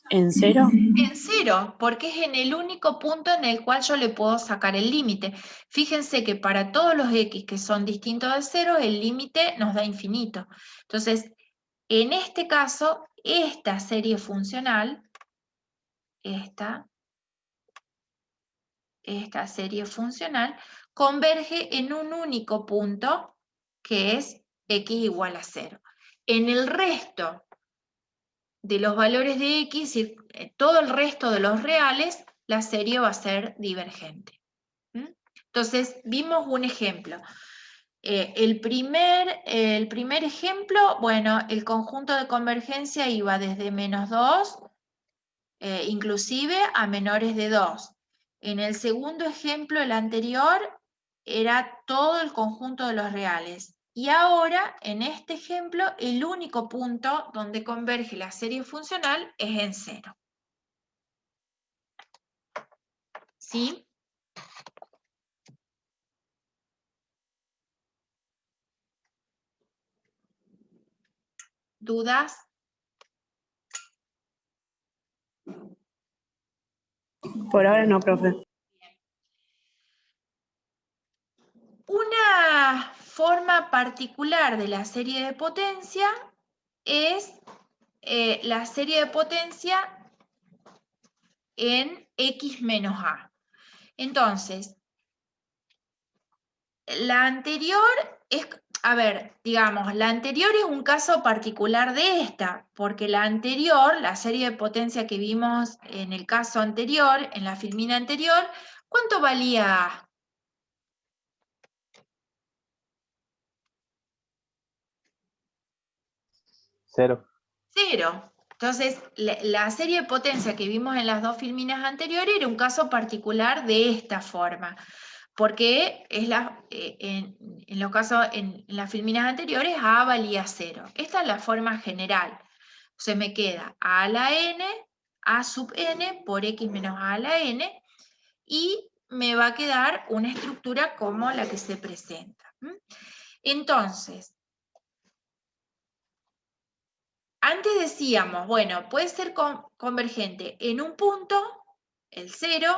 ¿En 0? En 0, porque es en el único punto en el cual yo le puedo sacar el límite. Fíjense que para todos los x que son distintos de 0, el límite nos da infinito. Entonces, en este caso, esta serie funcional, esta, esta serie funcional, converge en un único punto, que es x igual a 0. En el resto de los valores de x, y todo el resto de los reales, la serie va a ser divergente. Entonces, vimos un ejemplo. El primer ejemplo, bueno, el conjunto de convergencia iba desde -2, inclusive a menores de 2. En el segundo ejemplo, el anterior, era todo el conjunto de los reales. Y ahora, en este ejemplo, el único punto donde converge la serie funcional es en 0. ¿Sí? ¿Dudas? Por ahora no, profe. Una forma particular de la serie de potencia es la serie de potencia en x menos a. Entonces, la anterior es, a ver, digamos, la anterior es un caso particular de esta, porque la anterior, la serie de potencia que vimos en el caso anterior, en la filmina anterior, ¿cuánto valía A? 0. 0. Entonces, la serie de potencia que vimos en las dos filminas anteriores era un caso particular de esta forma, porque es en los casos, en las filminas anteriores, A valía 0. Esta es la forma general. Se me queda A a la n, A sub n por x menos A a la n, y me va a quedar una estructura como la que se presenta. Entonces, antes decíamos, bueno, puede ser convergente en un punto, el 0,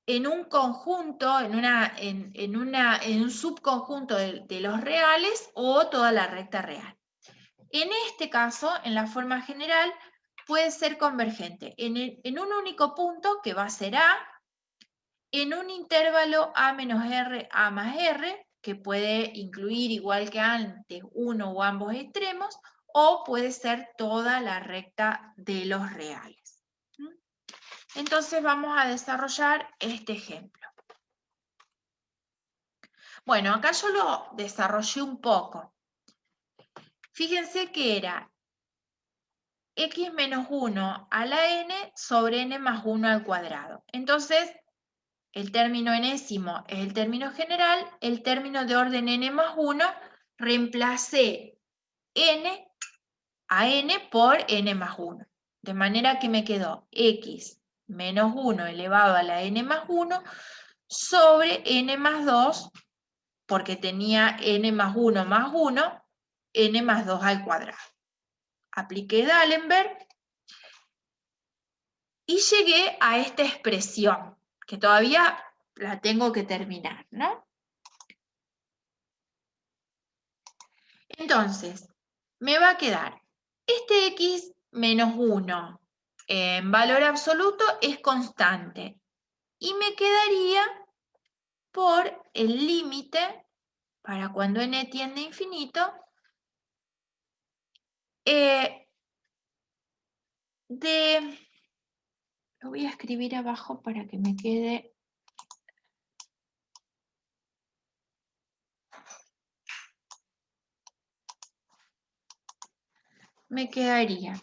en un conjunto, en un subconjunto de los reales o toda la recta real. En este caso, en la forma general, puede ser convergente en un único punto, que va a ser A, en un intervalo A menos R, A más R, que puede incluir, igual que antes, uno o ambos extremos, o puede ser toda la recta de los reales. Entonces vamos a desarrollar este ejemplo. Bueno, acá yo lo desarrollé un poco. Fíjense que era x menos 1 a la n sobre n más 1 al cuadrado. Entonces, el término enésimo es el término general, el término de orden n más 1, reemplacé n a n por n más 1. De manera que me quedó x menos 1 elevado a la n más 1 sobre n más 2, porque tenía n más 1 más 1, n más 2 al cuadrado. Apliqué D'Alembert y llegué a esta expresión, que todavía la tengo que terminar, ¿no? Entonces, me va a quedar este x menos 1 en valor absoluto es constante, y me quedaría por el límite, para cuando n tiende a infinito, lo voy a escribir abajo para que me quede. Me quedaría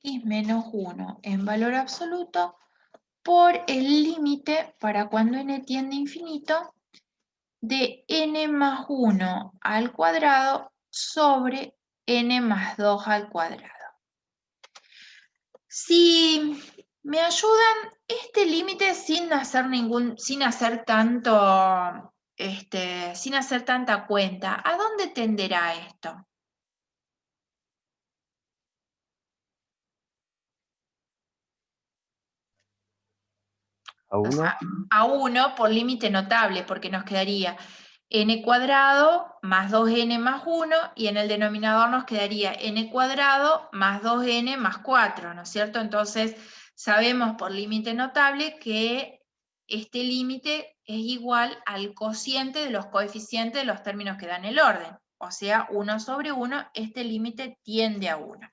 x menos 1 en valor absoluto por el límite, para cuando n tiende a infinito, de n más 1 al cuadrado sobre n más 2 al cuadrado. Si me ayudan, este límite sin hacer tanta cuenta, ¿a dónde tenderá esto? A 1. A 1 por límite notable, porque nos quedaría n cuadrado más 2n más 1, y en el denominador nos quedaría n cuadrado más 2n más 4, ¿no es cierto? Entonces, sabemos por límite notable que este límite es igual al cociente de los coeficientes de los términos que dan el orden. O sea, 1 sobre 1, este límite tiende a 1.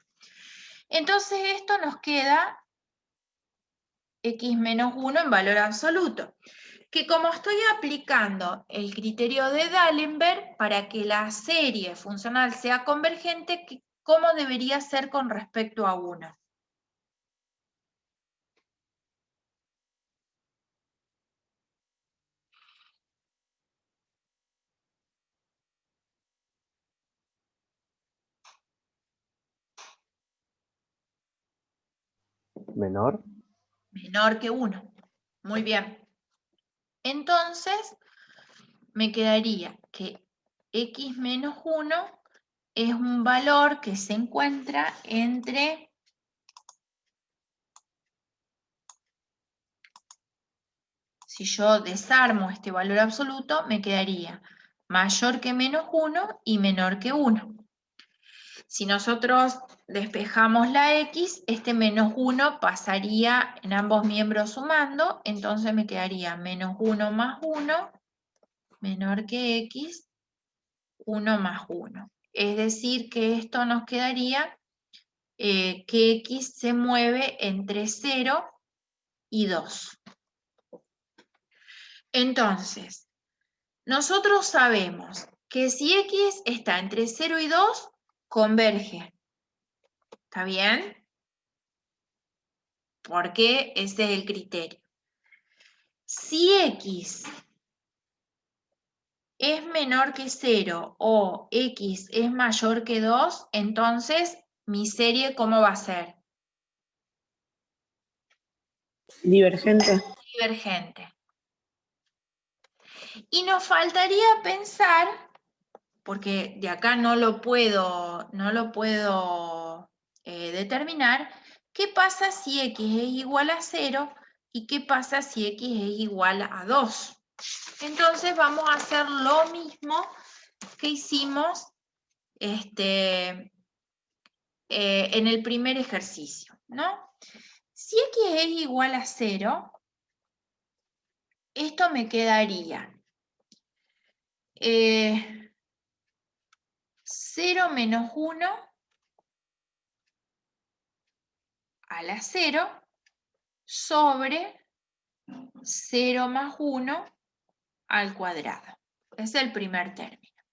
Entonces, esto nos queda x menos 1 en valor absoluto, que como estoy aplicando el criterio de D'Alembert, para que la serie funcional sea convergente, ¿cómo debería ser con respecto a 1? Menor. Menor que 1. Muy bien. Entonces, me quedaría que x menos 1 es un valor que se encuentra entre si yo desarmo este valor absoluto, me quedaría mayor que menos 1 y menor que 1. Si nosotros despejamos la x, este menos 1 pasaría en ambos miembros sumando, entonces me quedaría menos 1 más 1, menor que x, 1 más 1. Es decir, que esto nos quedaría que x se mueve entre 0 y 2. Entonces, nosotros sabemos que si x está entre 0 y 2, converge. ¿Está bien? Porque ese es el criterio. Si x es menor que 0 o x es mayor que 2, entonces mi serie, ¿cómo va a ser? Divergente. Divergente. Y nos faltaría pensar, porque de acá no lo puedo determinar, ¿qué pasa si x es igual a 0 y qué pasa si x es igual a 2? Entonces vamos a hacer lo mismo que hicimos en el primer ejercicio, ¿no? Si x es igual a 0, esto me quedaría 0 menos 1 a la 0 sobre 0 más 1 al cuadrado. Es el primer término.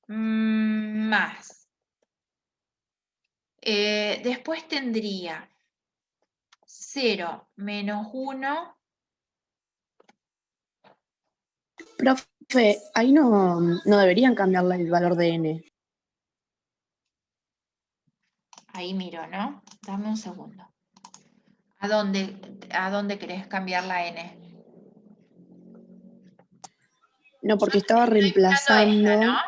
Más. Después tendría 0 menos 1. Profe, ahí no deberían cambiarle el valor de n. Ahí miro, ¿no? Dame un segundo. ¿A dónde querés cambiar la n? No, porque estaba Estoy dictando reemplazando, esta, ¿no?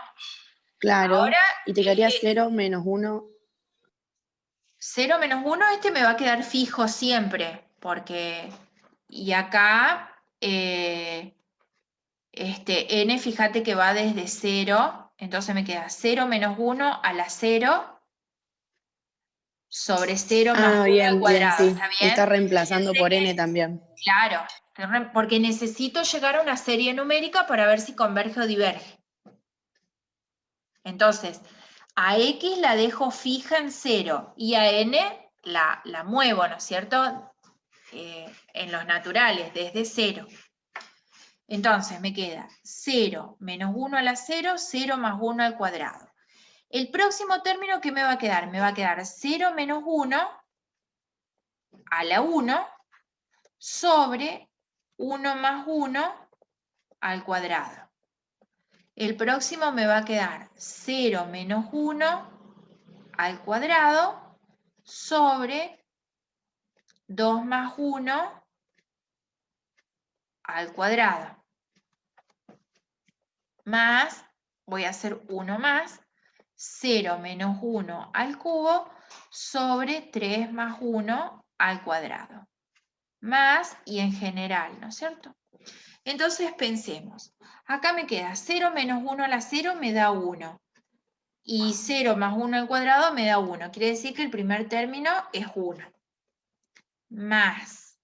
claro, Ahora, y te quedaría 0 menos 1. 0 menos 1, este me va a quedar fijo siempre, porque, y acá, n, fíjate que va desde 0, entonces me queda 0 menos 1 a la 0 sobre 0 más 1 al Bien, cuadrado, sí. ¿está bien? Está reemplazando por n también. Claro, porque necesito llegar a una serie numérica para ver si converge o diverge. Entonces, a x la dejo fija en 0 y a n la muevo, ¿no es cierto? En los naturales, desde 0. Entonces me queda 0 menos 1 a la 0, 0 más 1 al cuadrado. El próximo término, ¿qué me va a quedar? Me va a quedar 0 menos 1 a la 1 sobre 1 más 1 al cuadrado. El próximo me va a quedar 0 menos 1 al cuadrado sobre 2 más 1 al cuadrado. Más, voy a hacer 1 más, 0 menos 1 al cubo sobre 3 más 1 al cuadrado. Más y en general, ¿no es cierto? Entonces pensemos, acá me queda 0 menos 1 a la 0 me da 1. Y 0 más 1 al cuadrado me da 1. Quiere decir que el primer término es 1. Más.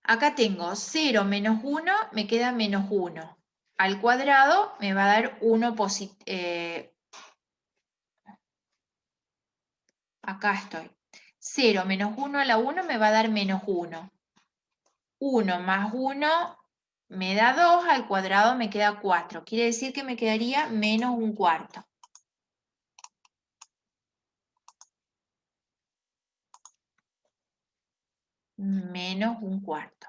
Acá tengo 0 menos 1, me queda menos 1. Al cuadrado me va a dar 1 positivo. Acá estoy. 0 menos 1 a la 1 me va a dar menos 1. 1 más 1 me da 2, al cuadrado me queda 4. Quiere decir que me quedaría menos un cuarto. Menos un cuarto.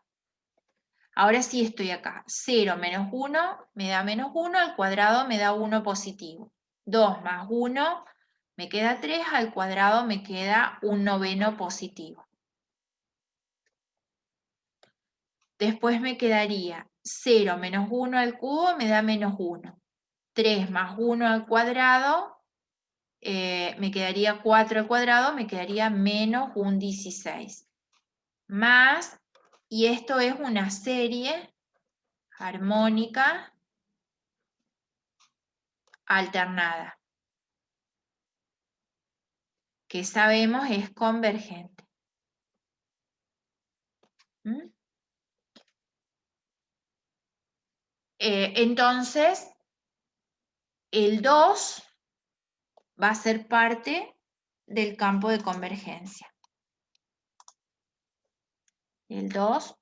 Ahora sí estoy acá. 0 menos 1 me da menos 1, al cuadrado me da 1 positivo. 2 más 1 me queda 3, al cuadrado me queda un noveno positivo. Después me quedaría 0 menos 1 al cubo me da menos 1. 3 más 1 al cuadrado me quedaría 4 al cuadrado, me quedaría menos un 16. Más, y esto es una serie armónica alternada, que sabemos es convergente. ¿Mm? Entonces, el 2 va a ser parte del campo de convergencia. El 2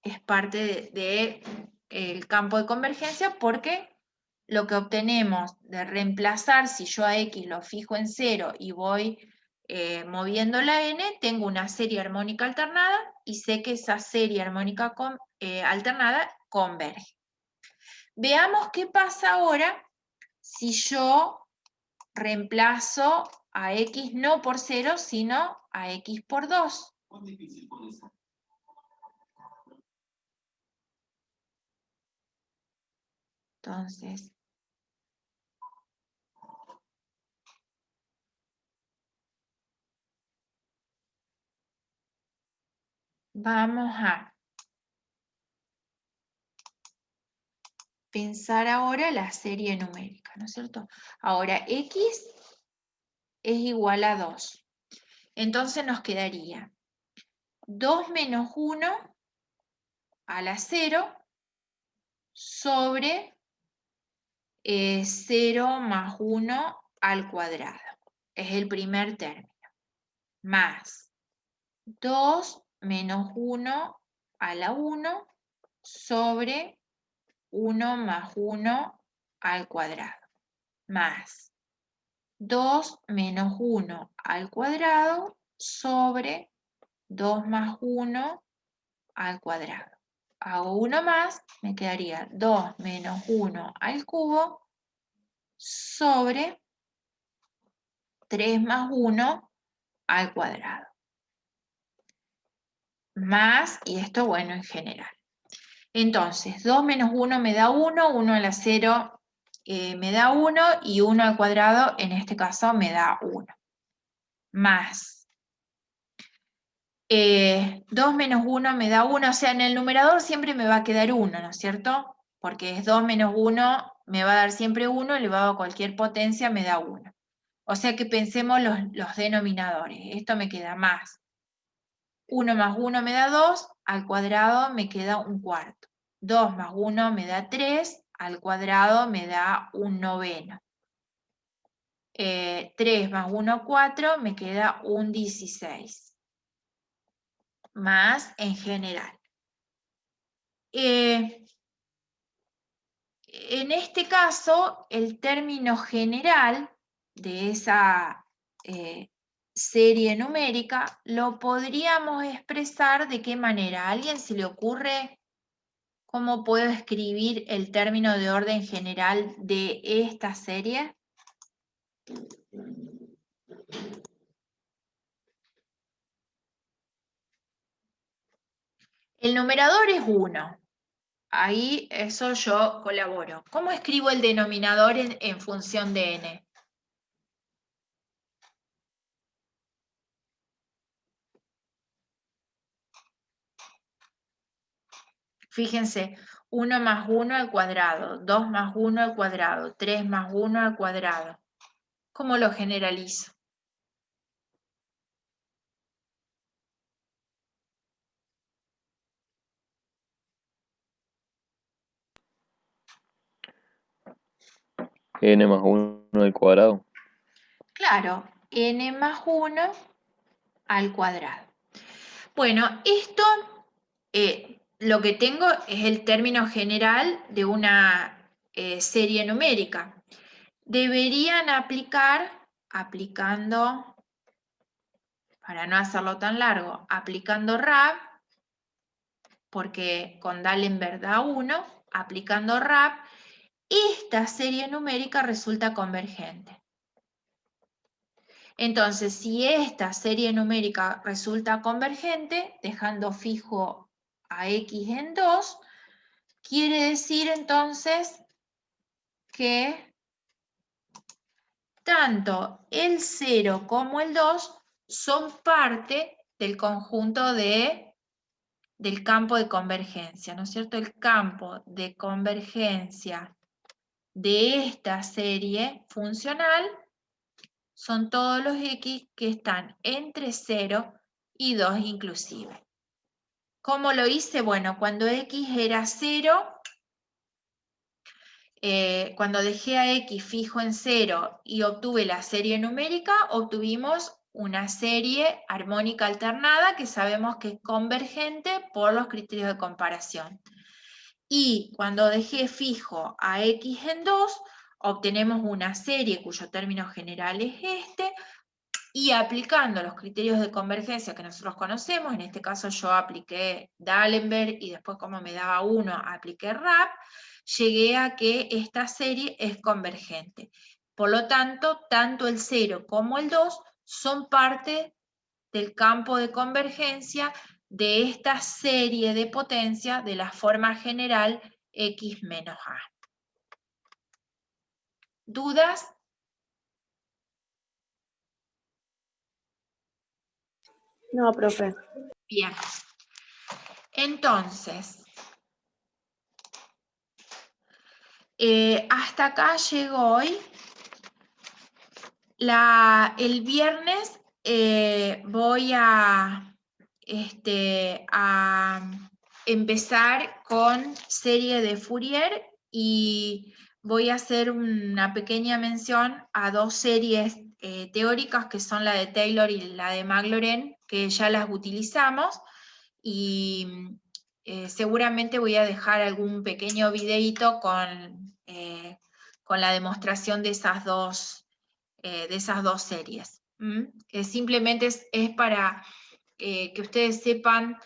es parte del campo de convergencia porque lo que obtenemos de reemplazar, si yo a x lo fijo en 0 y voy moviendo la n, tengo una serie armónica alternada y sé que esa serie armónica alternada converge. Veamos qué pasa ahora si yo reemplazo a x no por 0, sino a x por 2. Entonces, vamos a pensar ahora la serie numérica, ¿no es cierto? Ahora, x es igual a 2. Entonces nos quedaría 2 menos 1 a la 0 sobre 0 más 1 al cuadrado. Es el primer término. Más 2 menos 1 a la 1 sobre 1 más 1 al cuadrado. Más 2 menos 1 al cuadrado sobre 2 más 1 al cuadrado. Hago uno más, me quedaría 2 menos 1 al cubo sobre 3 más 1 al cuadrado. Más, y esto bueno en general. Entonces, 2 menos 1 me da 1, 1 a la 0 me da 1 y 1 al cuadrado en este caso me da 1. Más 2 menos 1 me da 1, o sea, en el numerador siempre me va a quedar 1, ¿no es cierto? Porque es 2 menos 1, me va a dar siempre 1, elevado a cualquier potencia me da 1. O sea que pensemos los denominadores. Esto me queda más. 1 más 1 me da 2, al cuadrado me queda un cuarto. 2 más 1 me da 3, al cuadrado me da un noveno. 3 más 1, 4, me queda un 16. Más en general. En este caso, el término general de esa serie numérica lo podríamos expresar de qué manera. ¿A alguien se le ocurre cómo puedo escribir el término de orden general de esta serie? El numerador es 1. Ahí eso yo colaboro. ¿Cómo escribo el denominador en función de n? Fíjense, 1 más 1 al cuadrado, 2 más 1 al cuadrado, 3 más 1 al cuadrado. ¿Cómo lo generalizo? N más 1 al cuadrado. Claro, n más 1 al cuadrado. Bueno, esto lo que tengo es el término general de una serie numérica. Deberían aplicando, para no hacerlo tan largo, aplicando RAP, porque con D'Alembert da 1, aplicando RAP, esta serie numérica resulta convergente. Entonces, si esta serie numérica resulta convergente, dejando fijo a x en 2, quiere decir entonces que tanto el 0 como el 2 son parte del conjunto del campo de convergencia, ¿no es cierto? El campo de convergencia de esta serie funcional son todos los x que están entre 0 y 2 inclusive. ¿Cómo lo hice? Bueno, cuando x era 0, cuando dejé a x fijo en 0 y obtuve la serie numérica, obtuvimos una serie armónica alternada que sabemos que es convergente por los criterios de comparación. Y cuando dejé fijo a x en 2, obtenemos una serie cuyo término general es este, y aplicando los criterios de convergencia que nosotros conocemos, en este caso yo apliqué D'Alembert y después como me daba 1, apliqué RAP, llegué a que esta serie es convergente. Por lo tanto, tanto el 0 como el 2 son parte del campo de convergencia de esta serie de potencia de la forma general x menos a. ¿Dudas? No, profe. Bien. Entonces, hasta acá llegó hoy. El viernes voy a empezar con serie de Fourier y voy a hacer una pequeña mención a dos series teóricas que son la de Taylor y la de Maclaurin, que ya las utilizamos, y seguramente voy a dejar algún pequeño videíto con la demostración de esas dos series. Simplemente es para que ustedes sepan,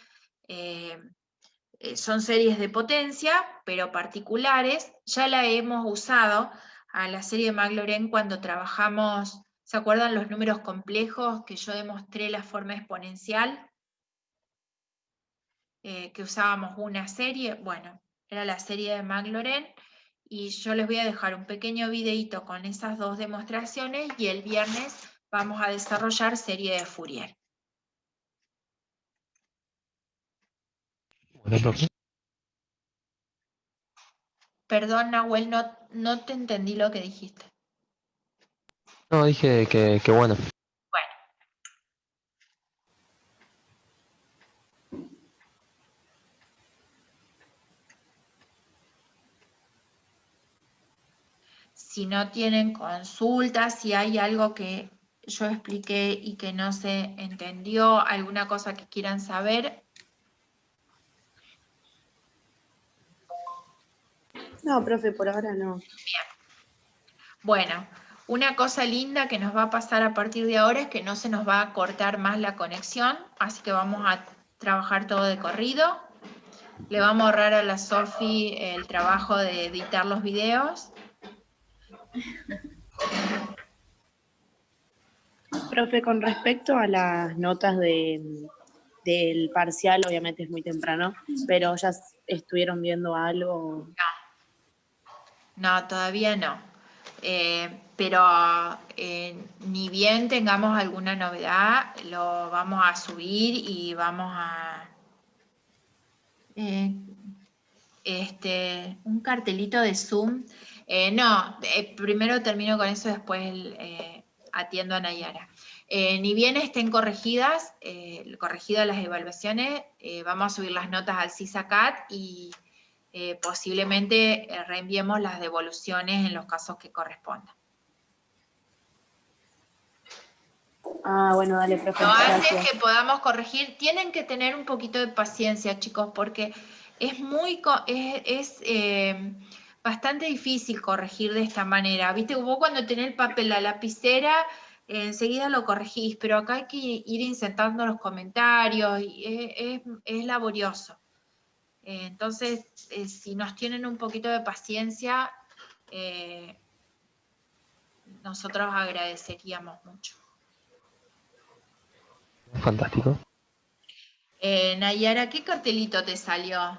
son series de potencia, pero particulares. Ya la hemos usado a la serie de Maclaurin cuando trabajamos, ¿se acuerdan los números complejos que yo demostré la forma exponencial? Que usábamos una serie, bueno, era la serie de Maclaurin, y yo les voy a dejar un pequeño videito con esas dos demostraciones y el viernes vamos a desarrollar serie de Fourier. Bueno, profe. Perdón, Nahuel, no te entendí lo que dijiste. No, dije que bueno. Bueno. Si no tienen consultas, si hay algo que yo expliqué y que no se entendió, alguna cosa que quieran saber. No, profe, por ahora no. Bien. Bueno, una cosa linda que nos va a pasar a partir de ahora es que no se nos va a cortar más la conexión, así que vamos a trabajar todo de corrido. Le vamos a ahorrar a la Sofi el trabajo de editar los videos. Profe, con respecto a las notas del parcial, obviamente es muy temprano, pero ya estuvieron viendo algo. No, todavía no. Pero ni bien tengamos alguna novedad, lo vamos a subir y vamos a... Un cartelito de Zoom. No, primero termino con eso, después atiendo a Nayara. Ni bien estén corregidas las evaluaciones, vamos a subir las notas al CISACAT y posiblemente reenviemos las devoluciones en los casos que correspondan. Ah, bueno, dale, profe. Lo antes Gracias. que podamos corregir, tienen que tener un poquito de paciencia, chicos, porque es bastante difícil corregir de esta manera. ¿Viste? Vos cuando tenés el papel, la lapicera, enseguida lo corregís, pero acá hay que ir insertando los comentarios, y es laborioso. Entonces, si nos tienen un poquito de paciencia, nosotros agradeceríamos mucho. Fantástico. Nayara, ¿qué cartelito te salió?